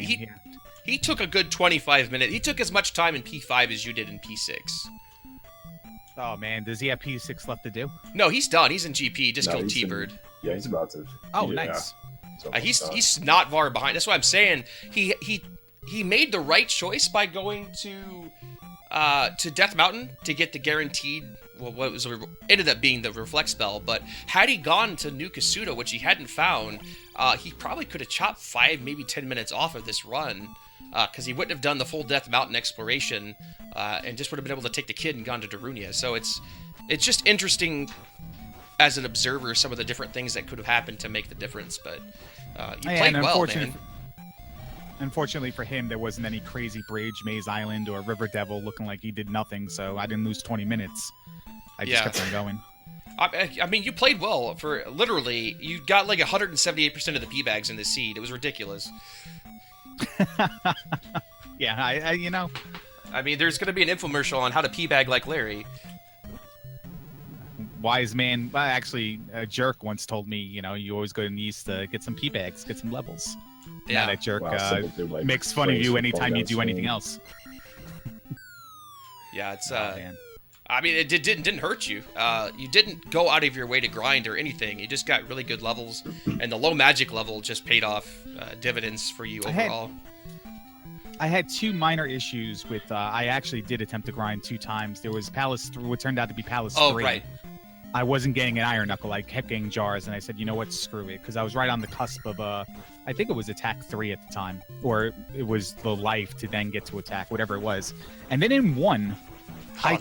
he took a good 25 minutes. He took as much time in P5 as you did in P6. Oh man, does he have P6 left to do? No, he's done. He's in GP. Just killed T-Bird. Yeah, he's about to. Oh, nice. He's not far behind. That's what I'm saying. He made the right choice by going to Death Mountain to get the guaranteed. Well, what was ended up being the reflect spell. But had he gone to New Kasuto, which he hadn't found, he probably could have chopped 5, maybe 10 minutes off of this run, because he wouldn't have done the full Death Mountain exploration, and just would have been able to take the kid and gone to Darunia. So it's just interesting as an observer, some of the different things that could have happened to make the difference. But you played well, man. Unfortunately for him, there wasn't any crazy bridge, Maze Island, or River Devil looking like he did nothing, so I didn't lose 20 minutes. I just kept on going. I mean, you played well. For literally, you got like 178% of the P-bags in this seed. It was ridiculous. Yeah, I you know. I mean, there's going to be an infomercial on how to P-bag like Larry. Wise man, well, actually, a jerk once told me, you know, you always go to the east to get some P-bags, get some levels. Yeah, that jerk makes fun of you anytime you do anything else. Yeah, it's I mean, it didn't hurt you. You didn't go out of your way to grind or anything. You just got really good levels, and the low magic level just paid off dividends for you overall. I had 2 minor issues with. I actually did attempt to grind 2 times. There was Palace 3, what turned out to be Palace 3. Oh, right. I wasn't getting an Iron Knuckle. I kept getting jars, and I said, you know what, screw it, because I was right on the cusp of I think it was attack 3 at the time, or it was the life to then get to attack, whatever it was. And then in 1. I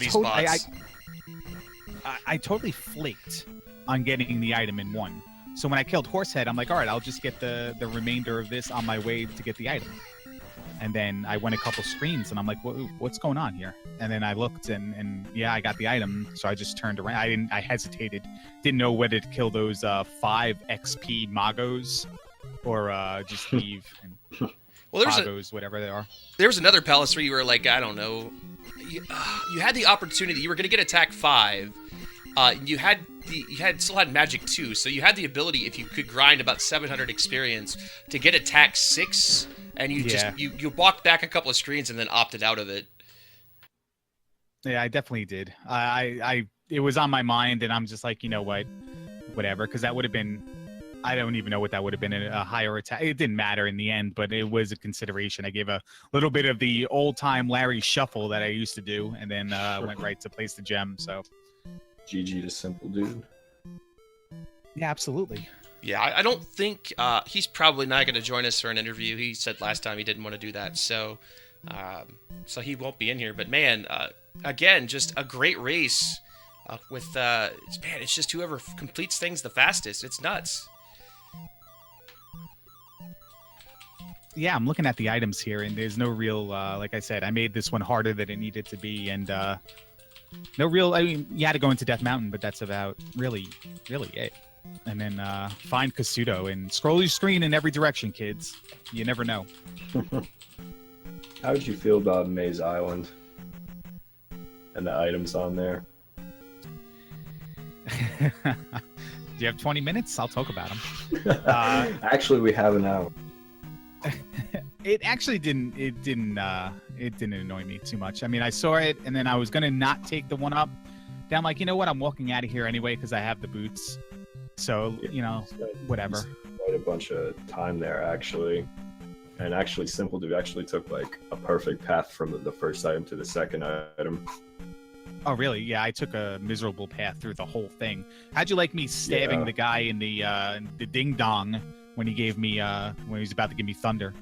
totally flaked on getting the item in 1. So when I killed Horsehead, I'm like, all right, I'll just get the remainder of this on my way to get the item. And then I went a couple screens, and I'm like, what's going on here? And then I looked, and yeah, I got the item, so I just turned around. I hesitated. Didn't know whether to kill those 5 XP Magos or just leave. And well, there's Magos, whatever they are. There was another Palace where you were like, I don't know. You had the opportunity. You were going to get attack 5. You still had magic 2, so you had the ability, if you could grind about 700 experience, to get attack 6, and you walked back a couple of screens and then opted out of it. Yeah, I definitely did. It was on my mind, and I'm just like, you know what, whatever, because that would have been I don't even know what that would have been, a higher attack. It didn't matter in the end, but it was a consideration. I gave a little bit of the old-time Larry shuffle that I used to do, and then went right to place the gem. So, GG to Simpoldood. yeah, absolutely. Yeah, I don't think he's probably not going to join us for an interview. He said last time he didn't want to do that, so he won't be in here. But man, again, just a great race with it's just whoever completes things the fastest. It's nuts. Yeah, I'm looking at the items here, and there's no real, like I said, I made this one harder than it needed to be, and no real, I mean, you had to go into Death Mountain, but that's about really it. And then find Kasuto, and scroll your screen in every direction, kids. You never know. How did you feel about Maze Island and the items on there? Do you have 20 minutes? I'll talk about them. Actually, we have an hour. It actually didn't annoy me too much. I mean, I saw it, and then I was gonna not take the one up. Then I'm like, you know what? I'm walking out of here anyway because I have the boots. So you know, whatever. Quite a bunch of time there, actually. And actually, Simpoldood actually took like a perfect path from the first item to the second item. Oh, really? Yeah, I took a miserable path through the whole thing. How'd you like me stabbing the guy in the ding dong when he gave me when he was about to give me thunder?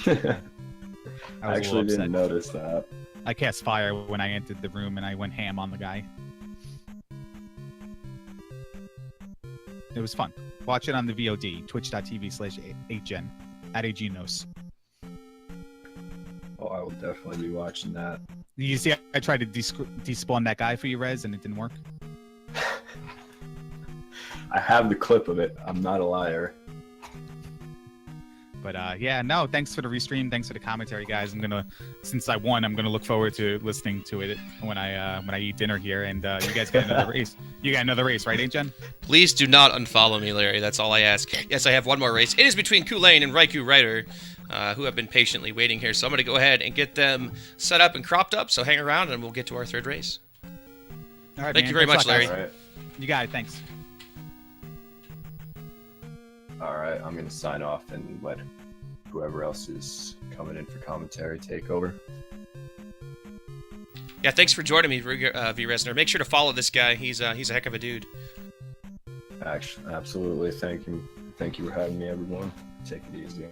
I actually didn't notice that. I cast fire when I entered the room, and I went ham on the guy. It was fun. Watch it on the VOD, twitch.tv/8gen, at AGNOS. Oh, I will definitely be watching that. You see, I tried to despawn that guy for you, Rez, and it didn't work. I have the clip of it. I'm not a liar. But yeah, no, thanks for the restream. Thanks for the commentary, guys. Since I won, I'm gonna look forward to listening to it when I eat dinner here. And you guys get another race. You got another race, right, Jen? Please do not unfollow me, Larry. That's all I ask. Yes, I have one more race. It is between Kulane and Raikou Rider, who have been patiently waiting here. So I'm gonna go ahead and get them set up and cropped up. So hang around, and we'll get to our third race. All right, Thank you very much, Larry. Right. You got it. Thanks. All right, I'm gonna sign off and let whoever else is coming in for commentary take over. Yeah, thanks for joining me, V. Resner. Make sure to follow this guy. He's a heck of a dude. Actually, absolutely. Thank you for having me, everyone. Take it easy.